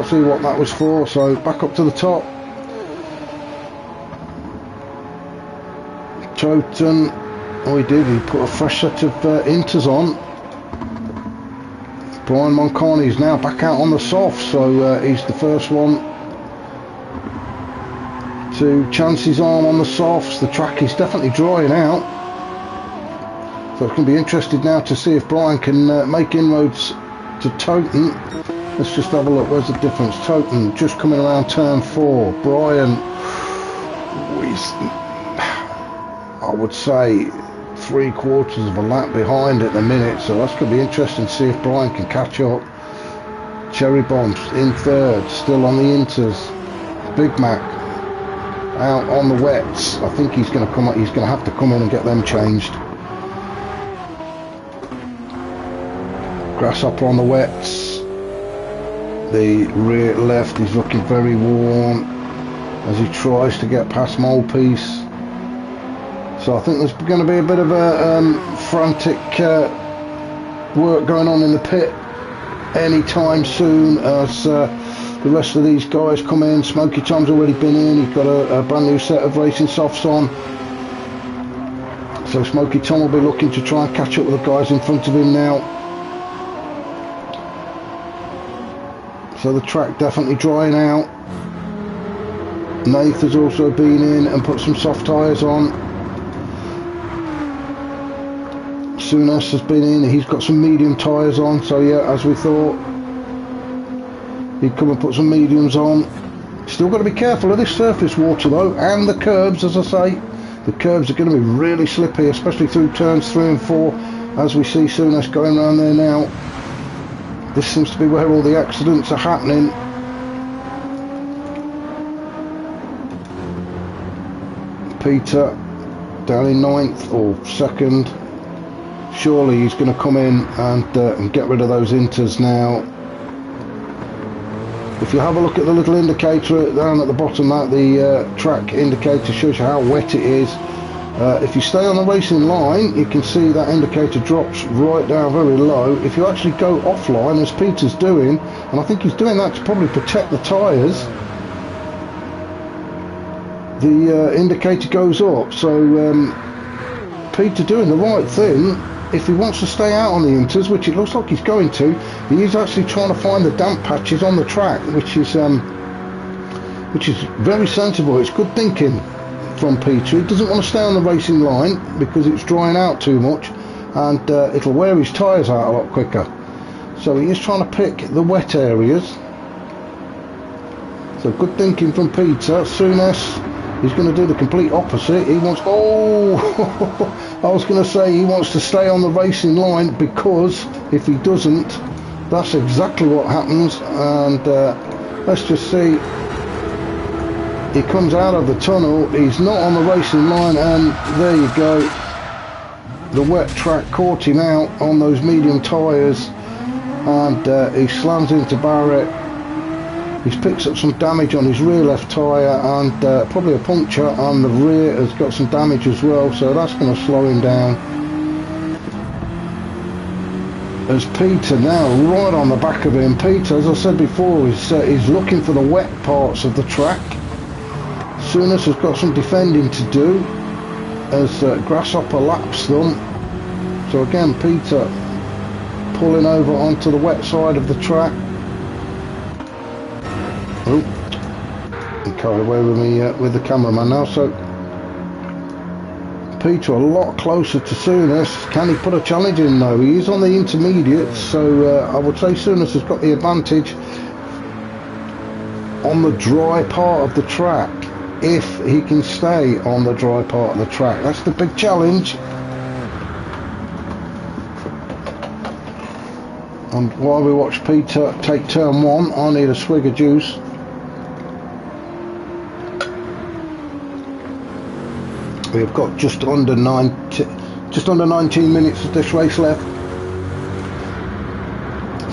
see what that was for, so back up to the top. Toten, oh he did, he put a fresh set of inters on. Brian Moncani is now back out on the soft, so he's the first one to chance his arm on the softs. The track is definitely drying out, so it's going to be interested now to see if Brian can make inroads to Toten. Let's just have a look. Where's the difference? Toten just coming around turn 4. Brian, I would say 3/4 of a lap behind at the minute, so that's going to be interesting to see if Brian can catch up. Cherry Bombs in 3rd, still on the inters. Big Mac out on the wets. I think he's going to come. He's going to have to come in and get them changed. Grasshopper on the wets. The rear left is looking very warm as he tries to get past Molepiece. So I think there's going to be a bit of a frantic work going on in the pit anytime soon, as the rest of these guys come in. Smoky Tom's already been in. He's got a brand new set of racing softs on. So Smoky Tom will be looking to try and catch up with the guys in front of him now. So the track definitely drying out. Nath has also been in and put some soft tyres on. Sunas has been in. He's got some medium tyres on. So yeah, as we thought, he'd come and put some mediums on. Still got to be careful of this surface water though, and the curbs. As I say, the curbs are going to be really slippy, especially through turns 3 and 4, as we see Sunas going around there now. This seems to be where all the accidents are happening. Peter down in 9th or 2nd. Surely he's going to come in and get rid of those inters now. If you have a look at the little indicator down at the bottom, that the track indicator shows you how wet it is. If you stay on the racing line, you can see that indicator drops right down very low. If you actually go offline, as Peter's doing, and I think he's doing that to probably protect the tyres, the indicator goes up. So Peter doing the right thing. If he wants to stay out on the inters, which it looks like he's going to, he is actually trying to find the damp patches on the track, which is very sensible. It's good thinking from Peter. He doesn't want to stay on the racing line because it's drying out too much, and it'll wear his tyres out a lot quicker. So he is trying to pick the wet areas. So good thinking from Peter. Sunas is going to do the complete opposite. He wants, I was going to say he wants to stay on the racing line, because if he doesn't, that's exactly what happens. And let's just see. He comes out of the tunnel, he's not on the racing line, and there you go. The wet track caught him out on those medium tyres, and he slams into Barrett. He's picked up some damage on his rear left tyre, and probably a puncture on the rear has got some damage as well, so that's going to slow him down. As Peter now right on the back of him. Peter, as I said before, he's looking for the wet parts of the track. Sunas has got some defending to do, as Grasshopper laps them. So again, Peter pulling over onto the wet side of the track. Oh, I'm carried away with me with the cameraman now. So Peter a lot closer to Souness. Can he put a challenge in though? He is on the intermediate, so I would say Souness has got the advantage on the dry part of the track, if he can stay on the dry part of the track. That's the big challenge. And while we watch Peter take turn 1, I need a swig of juice. We've got just under 19 minutes of this race left.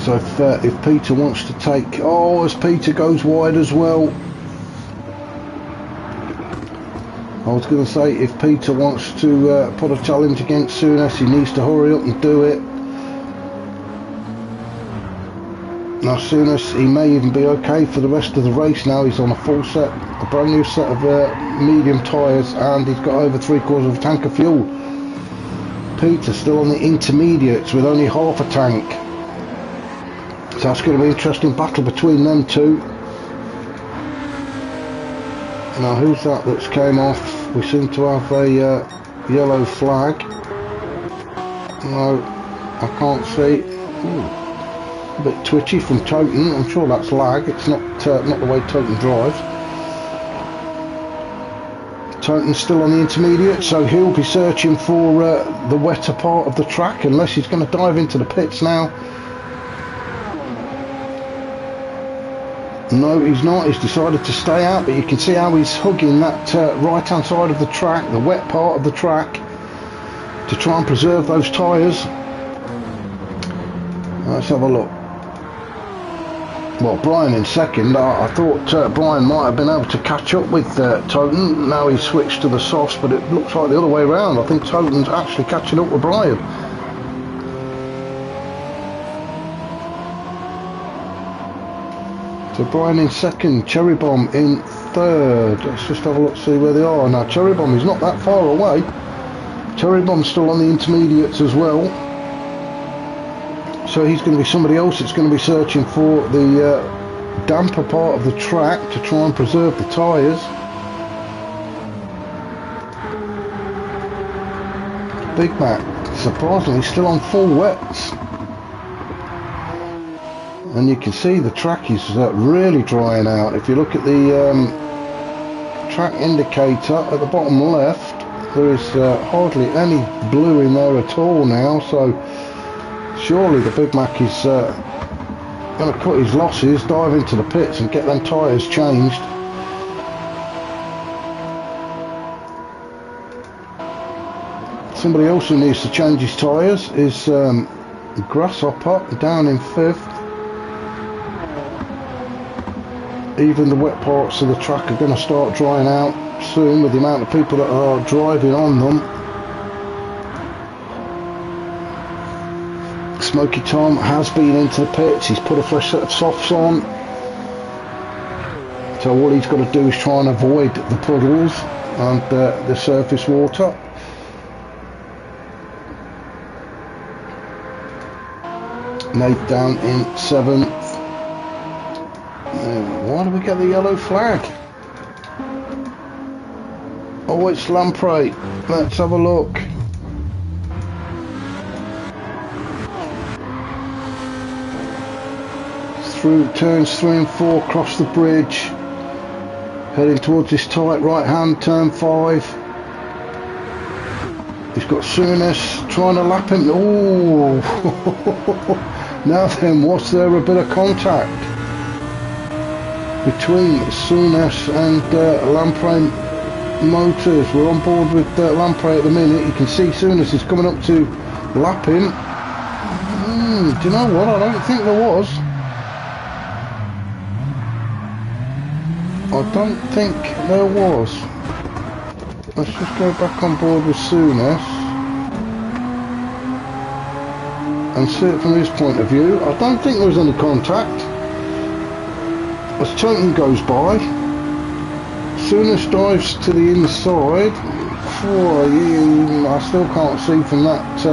So if Peter wants to take, as Peter goes wide as well. I was going to say, if Peter wants to put a challenge against Souness, he needs to hurry up and do it. Now Souness, he may even be okay for the rest of the race now. He's on a brand new set of medium tyres, and he's got over 3/4 of a tank of fuel. Peter's still on the intermediates with only half a tank. So that's going to be an interesting battle between them two. Now who's that that's came off? We seem to have a yellow flag. No, I can't see. Ooh, a bit twitchy from Toten. I'm sure that's lag. It's not the way Toten drives. Toten's still on the intermediate, so he'll be searching for the wetter part of the track, unless he's going to dive into the pits now. No, he's not. He's decided to stay out, but you can see how he's hugging that right hand side of the track, the wet part of the track, to try and preserve those tyres. Let's have a look. Well, Brian in second. I thought Brian might have been able to catch up with Toten. Now he's switched to the softs, but it looks like the other way around. I think Toten's actually catching up with Brian. So Brian in second, Cherry Bomb in third. Let's just have a look, see where they are. Now Cherry Bomb is not that far away. Cherry Bomb's still on the intermediates as well. So he's going to be somebody else that's going to be searching for the damper part of the track to try and preserve the tyres. Big Mac, surprisingly, still on full wets. And you can see the track is really drying out. If you look at the track indicator at the bottom left, there is hardly any blue in there at all now. So surely the Big Mac is going to cut his losses, dive into the pits and get them tyres changed. Somebody else who needs to change his tyres is Grasshopper down in fifth. Even the wet parts of the track are going to start drying out soon with the amount of people that are driving on them. Smoky Tom has been into the pits. He's put a fresh set of softs on. So all he's got to do is try and avoid the puddles and the surface water. Nate down in seventh. Why do we get the yellow flag? Oh, it's Lamprey. Let's have a look. Through turns 3 and 4, cross the bridge, heading towards this tight right hand turn 5. He's got Souness trying to lap him. Oh, now then, was there a bit of contact between Souness and Lamprey Motors? We're on board with Lamprey at the minute. You can see Souness is coming up to lap him. Do you know what? I don't think there was. I don't think there was. Let's just go back on board with Souness and see it from his point of view. I don't think there was any contact. As Toten goes by, Soonest dives to the inside. I still can't see from that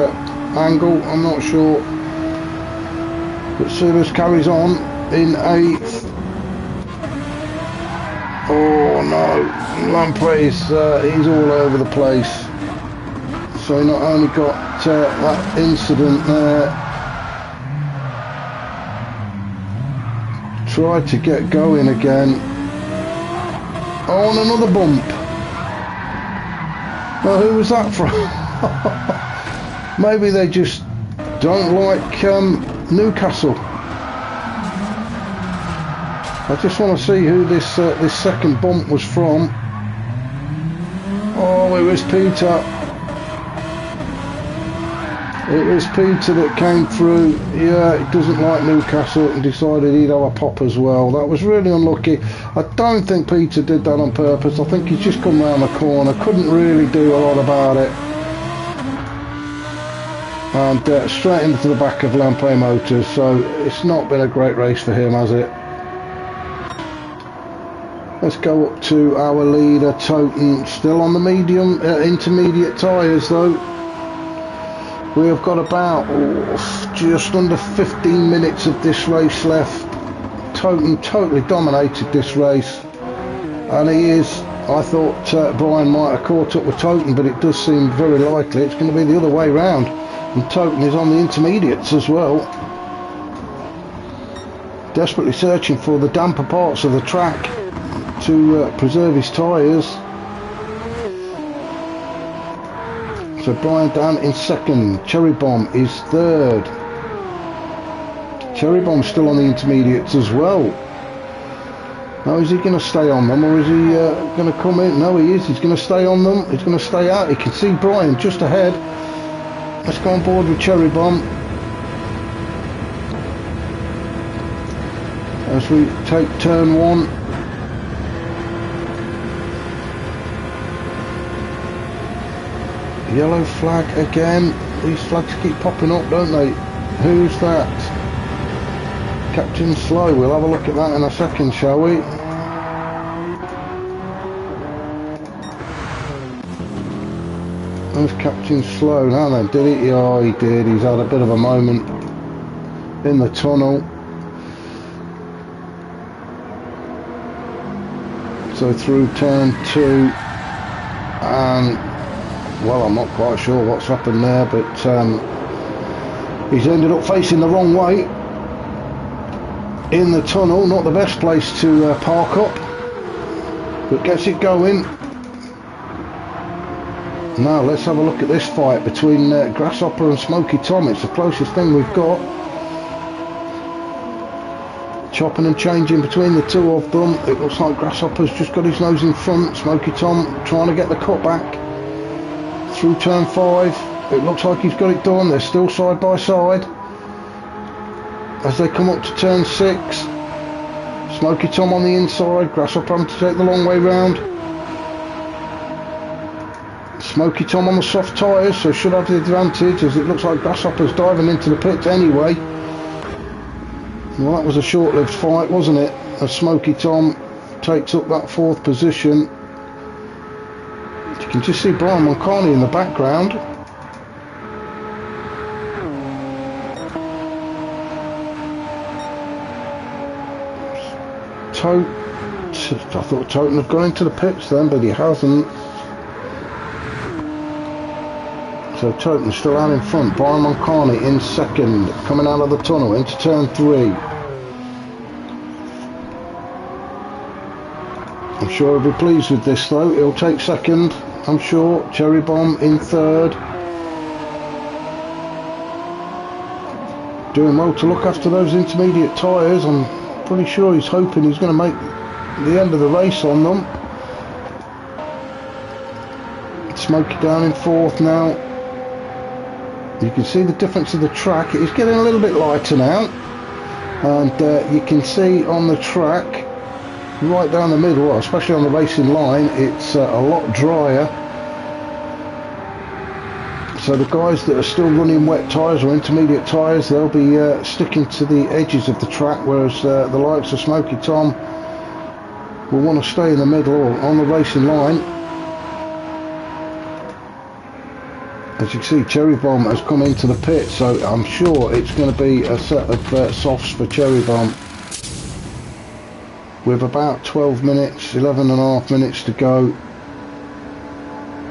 angle, I'm not sure. But Soonest carries on in 8th. Oh no, Lamprey is he's all over the place. So he not only got that incident there, tried to get going again. Oh, and another bump. Well, who was that from? Maybe they just don't like Newcastle. I just want to see who this second bump was from. Oh, it was Peter. It was Peter that came through. Yeah, he doesn't like Newcastle and decided he'd have a pop as well. That was really unlucky. I don't think Peter did that on purpose. I think he's just come round the corner. Couldn't really do a lot about it. And straight into the back of Lamprey Motors. So it's not been a great race for him, has it? Let's go up to our leader, Toten. Still on the medium, intermediate tyres though. We have got about just under 15 minutes of this race left. Toten totally dominated this race, and he is. I thought Brian might have caught up with Toten, but it does seem very likely it's going to be the other way round, and Toten is on the intermediates as well, desperately searching for the damper parts of the track to preserve his tyres. So Brian down in 2nd, Cherry Bomb is 3rd. Cherry Bomb's still on the intermediates as well. Now is he going to stay on them, or is he going to come in? No, he is. He's going to stay on them. He's going to stay out. He can see Brian just ahead. Let's go on board with Cherry Bomb as we take turn 1. Yellow flag again. These flags keep popping up, don't they? Who's that? Captain Slow. We'll have a look at that in a second, shall we? There's Captain Slow. Now then, did he? Oh, he did. He's had a bit of a moment in the tunnel. So through turn 2, and well, I'm not quite sure what's happened there, but he's ended up facing the wrong way in the tunnel. Not the best place to park up, but gets it going. Now let's have a look at this fight between Grasshopper and Smoky Tom. It's the closest thing we've got. Chopping and changing between the two of them. It looks like Grasshopper's just got his nose in front. Smoky Tom trying to get the cut back. Through turn 5, it looks like he's got it done. They're still side by side as they come up to turn 6. Smoky Tom on the inside, Grasshopper having to take the long way round. Smoky Tom on the soft tyres, so should have the advantage, as it looks like Grasshopper's diving into the pits anyway. Well, that was a short-lived fight, wasn't it? As Smoky Tom takes up that 4th position. You can just see Brian Mulcahy in the background. I thought Toten had gone into the pits then, but he hasn't. So Toten's still out in front. Brian Mulcahy in 2nd, coming out of the tunnel into turn 3. I'm sure he'll be pleased with this though. He'll take 2nd, I'm sure. Cherry Bomb in 3rd. Doing well to look after those intermediate tyres. I'm pretty sure he's hoping he's going to make the end of the race on them. Smoky down in 4th now. You can see the difference of the track. It's getting a little bit lighter now. And you can see on the track, right down the middle, especially on the racing line, it's a lot drier. So the guys that are still running wet tyres or intermediate tyres, they'll be sticking to the edges of the track, whereas the likes of Smoky Tom will want to stay in the middle or on the racing line. As you can see, Cherry Bomb has come into the pit, so I'm sure it's going to be a set of softs for Cherry Bomb. With about 12 minutes, 11 and a half minutes to go.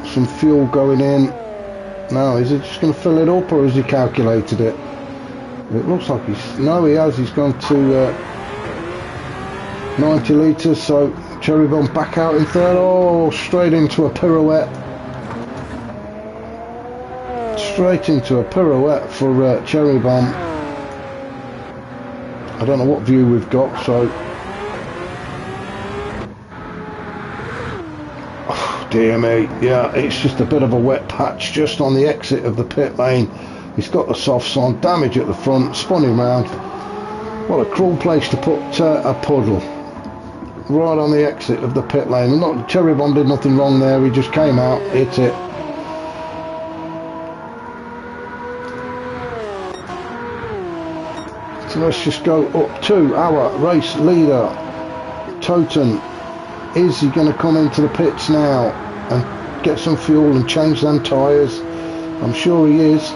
Some fuel going in. Now, is he just going to fill it up, or has he calculated it? It looks like he's... No, he has. He's gone to 90 litres, so Cherry Bomb back out in third. Oh, straight into a pirouette. Straight into a pirouette for Cherry Bomb. I don't know what view we've got, so... Oh, dear me. Yeah, it's just a bit of a wet patch just on the exit of the pit lane. He's got the softs on, damage at the front, spun him round. What a cruel place to put a puddle. Right on the exit of the pit lane. Not, Cherry Bomb did nothing wrong there, he just came out, hit it. So let's just go up to our race leader, Toten. Is he going to come into the pits now and get some fuel and change them tyres? I'm sure he is.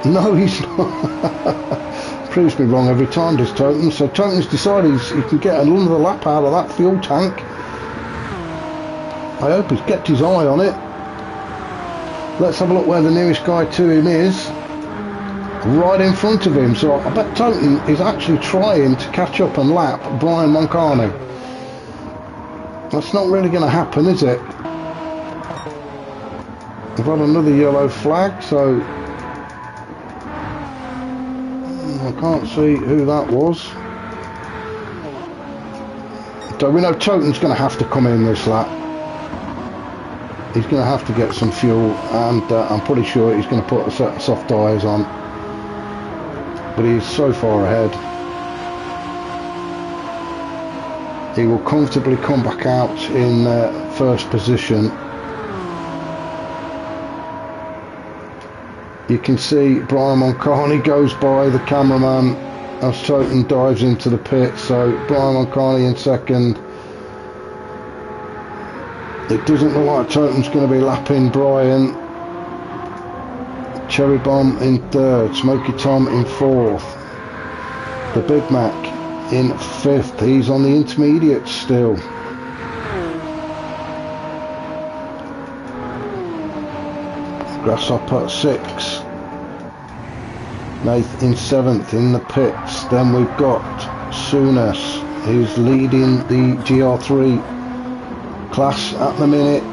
No, he's not. Proves me wrong every time, does Toten. So Toten's decided he can get another lap out of that fuel tank. I hope he's kept his eye on it. Let's have a look where the nearest guy to him is. Right in front of him. So I bet Toten is actually trying to catch up and lap Brian Moncani. That's not really going to happen, is it? We've got another yellow flag, so I can't see who that was. So we know Toten's going to have to come in this lap. He's going to have to get some fuel, and I'm pretty sure he's going to put a set of soft tyres on. But he's so far ahead. He will comfortably come back out in first position. You can see Brian Moncani goes by the cameraman as Toten dives into the pit. So Brian Moncani in second. It doesn't look like Toten's going to be lapping Brian. Cherry Bomb in third, Smoky Tom in fourth. The Big Mac in fifth. He's on the intermediate still. Grasshopper 6. Nath in 7th in the pits. Then we've got Souness, who's leading the GR3 class at the minute.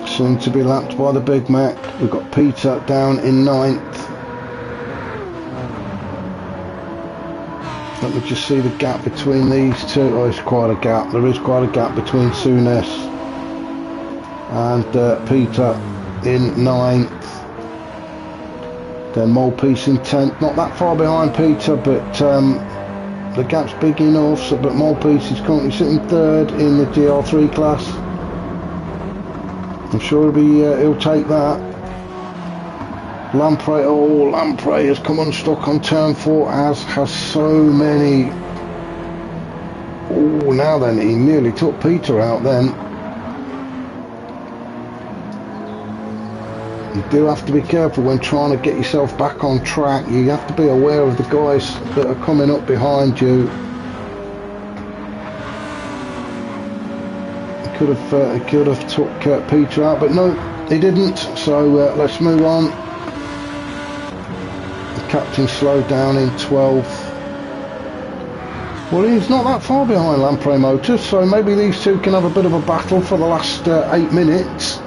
Soon to be lapped by the Big Mac. We've got Peter down in 9th. Let me just see the gap between these two. Oh, it's quite a gap. There is quite a gap between Souness and Peter in 9th. Then Molepiece in 10th, not that far behind Peter, but the gap's big enough. So, but Molepiece is currently sitting 3rd in the GR3 class. I'm sure he'll take that. Lamprey, oh, Lamprey has come unstuck on turn 4, as has so many. Oh, now then, he nearly took Peter out then. You do have to be careful when trying to get yourself back on track. You have to be aware of the guys that are coming up behind you. He could have took Peter out, but no, he didn't. So let's move on. The captain slowed down in 12th. Well, he's not that far behind Lamprey Motors, so maybe these two can have a bit of a battle for the last 8 minutes.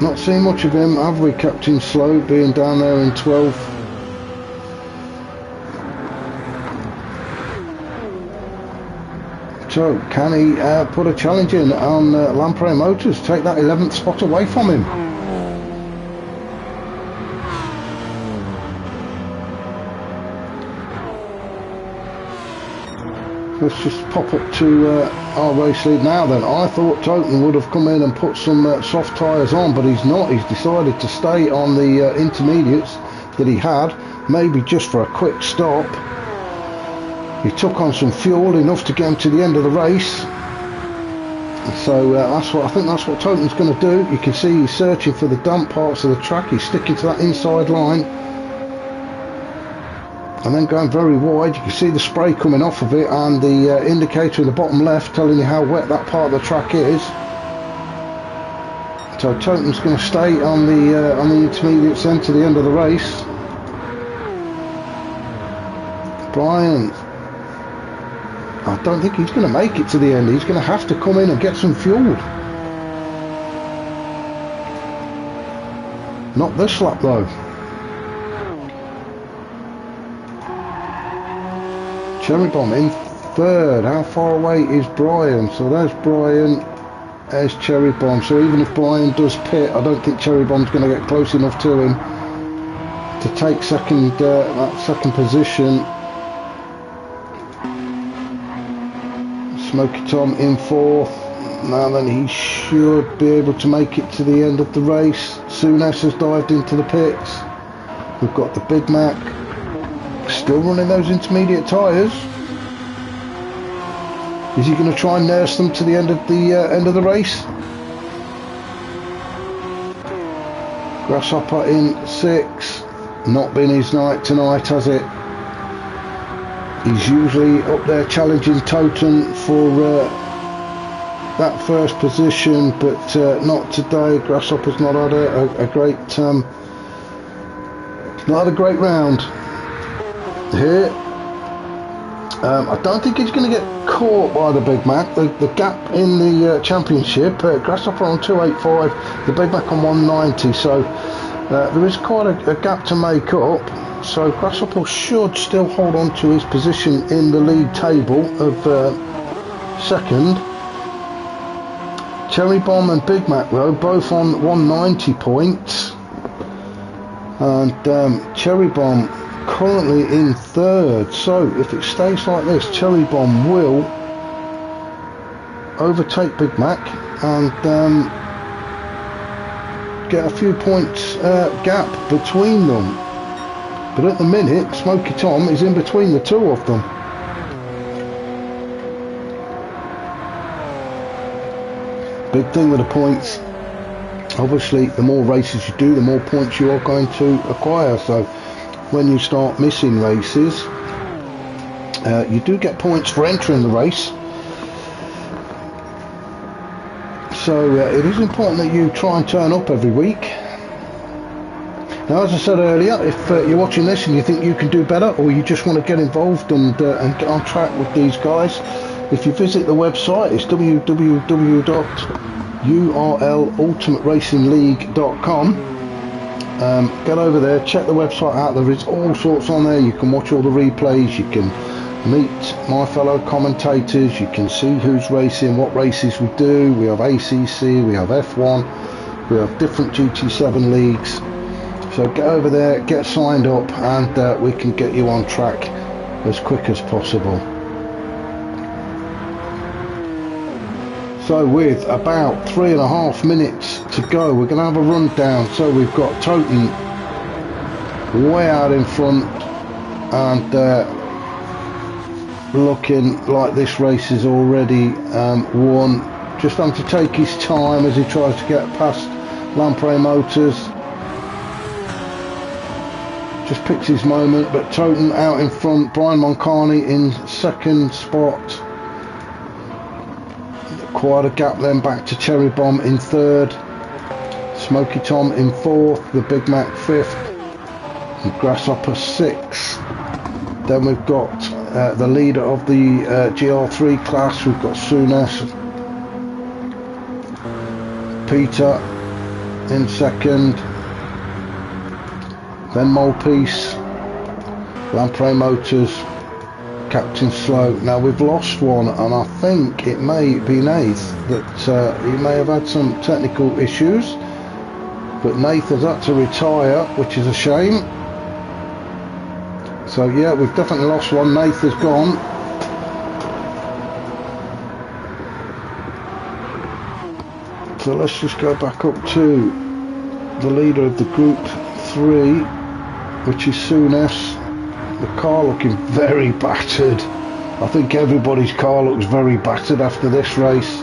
Not seen much of him, have we, Captain Slow, being down there in 12th? So, can he put a challenge in on Lamprey Motors, take that 11th spot away from him? Let's just pop up to our race lead now then. I thought Toten would have come in and put some soft tyres on, but he's not. He's decided to stay on the intermediates that he had. maybe just for a quick stop. He took on some fuel, enough to get him to the end of the race. So that's what I think. That's what Toten's going to do. You can see he's searching for the dump parts of the track. He's sticking to that inside line, and then going very wide. You can see the spray coming off of it, and the indicator in the bottom left telling you how wet that part of the track is. So Toten's going to stay on the intermediates then to the end of the race. Brian, I don't think he's going to make it to the end. He's going to have to come in and get some fuel. Not this lap though. Cherry Bomb in third. How far away is Brian? So there's Brian, there's Cherry Bomb. So even if Brian does pit, I don't think Cherry Bomb's going to get close enough to him to take that second position. Smoky Tom in fourth. Now then, he should be able to make it to the end of the race. Souness has dived into the pits. We've got the Big Mac still running those intermediate tyres. Is he going to try and nurse them to the end of the race? Grasshopper in sixth. Not been his night tonight, has it? He's usually up there challenging Toten for that first position, but not today. Grasshopper's not had a great round here. I don't think he's going to get caught by the Big Mac. The gap in the championship, Grasshopper on 285, the Big Mac on 190. So there is quite a gap to make up. So Grasshopper should still hold on to his position in the league table of second. Cherry Bomb and Big Mac though, both on 190 points. And Cherry Bomb currently in third. So if it stays like this, Cherry Bomb will overtake Big Mac and get a few points gap between them. But at the minute, Smoky Tom is in between the two of them. Big thing with the points, obviously the more races you do, the more points you are going to acquire. So when you start missing races, you do get points for entering the race. So it is important that you try and turn up every week. Now, as I said earlier, if you're watching this and you think you can do better, or you just want to get involved and get on track with these guys, if you visit the website, it's www.urlultimateracingligue.com. Get over there, check the website out. There is all sorts on there. You can watch all the replays, you can meet my fellow commentators, you can see who's racing, what races we do. We have ACC, we have F1, we have different GT7 leagues. So get over there, get signed up, and we can get you on track as quick as possible. So with about 3.5 minutes to go, we're going to have a rundown. So we've got Toten way out in front, and looking like this race is already won. Just having to take his time as he tries to get past Lamprey Motors. Just picks his moment, but Toten out in front. Brian Moncani in second spot. Quite a gap then back to Cherry Bomb in third. Smoky Tom in fourth. The Big Mac fifth. And Grasshopper sixth. Then we've got the leader of the GR3 class. We've got Souness. Peter in second. Then Molepiece, Lamprey Motors, Captain Slow. Now we've lost one, and I think it may be Nath that he may have had some technical issues, but Nath has had to retire, which is a shame. So yeah, we've definitely lost one. Nath has gone. So let's just go back up to the leader of the Group 3. which is Souness. The car looking very battered. I think everybody's car looks very battered after this race.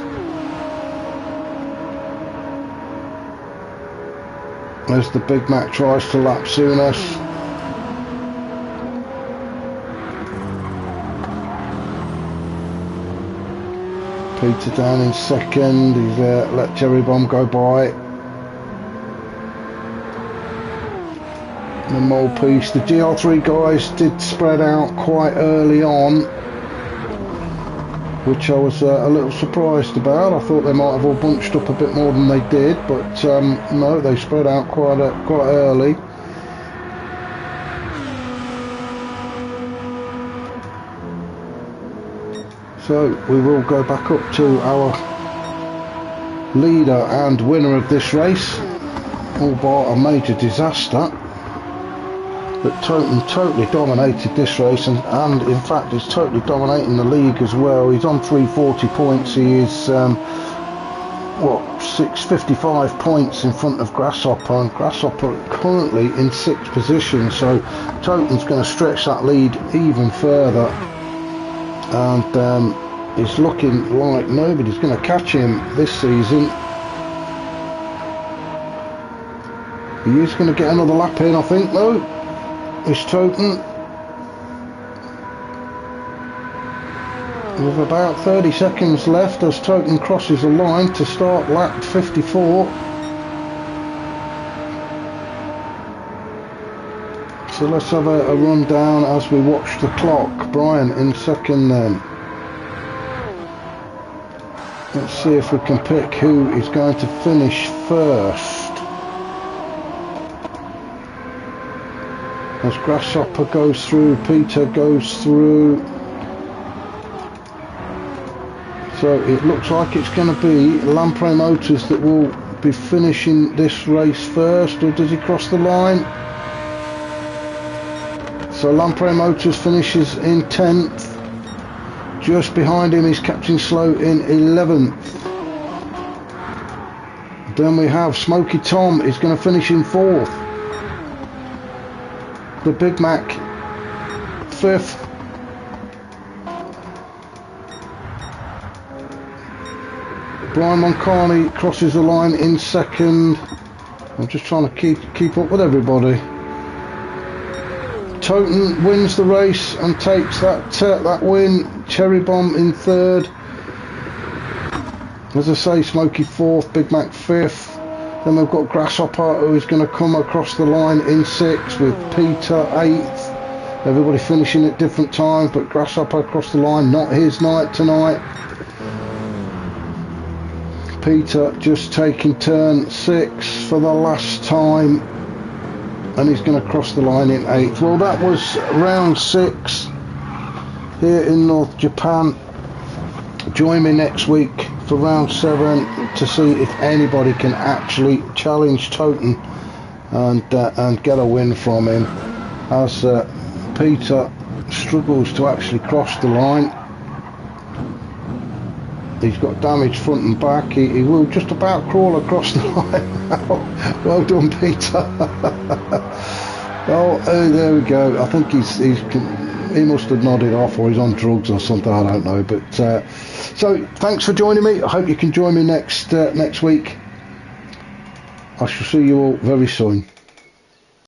As the Big Mac tries to lap Souness. Peter down in second. He's let Cherry Bomb go by. The mole piece. The GR3 guys did spread out quite early on, which I was a little surprised about. I thought they might have all bunched up a bit more than they did, but no, they spread out quite early. So we will go back up to our leader and winner of this race, all bar a major disaster. But Toten totally dominated this race, and in fact is totally dominating the league as well. He's on 340 points. He is 655 points in front of Grasshopper, and Grasshopper currently in 6th position. So Toten's going to stretch that lead even further, and it's looking like nobody's going to catch him this season. He is going to get another lap in, I think, though. Is Toten, with about 30 seconds left as Toten crosses the line to start lap 54. So let's have a rundown as we watch the clock. Brian in second then. Let's see if we can pick who is going to finish first. As Grasshopper goes through, Peter goes through. So it looks like it's going to be Lamprey Motors that will be finishing this race first, or does he cross the line? So Lamprey Motors finishes in 10th. Just behind him is Captain Slow in 11th. Then we have Smoky Tom is going to finish in 4th. The Big Mac 5th. Brian Moncani crosses the line in 2nd. I'm just trying to keep up with everybody. Toten wins the race and takes that win. Cherry Bomb in 3rd. As I say, Smoky 4th, Big Mac 5th. Then we've got Grasshopper, who is going to come across the line in 6th, with Peter 8th. Everybody finishing at different times, but Grasshopper across the line, not his night tonight. Peter just taking turn 6 for the last time, and he's going to cross the line in 8th. Well, that was round 6 here in North Japan. Join me next week for round 7 to see if anybody can actually challenge Toten and get a win from him, as Peter struggles to actually cross the line. He's got damage front and back. He will just about crawl across the line now. Well done, Peter. Oh, there we go. I think he must have nodded off, or he's on drugs or something, I don't know. But so thanks for joining me. I hope you can join me next week. I shall see you all very soon.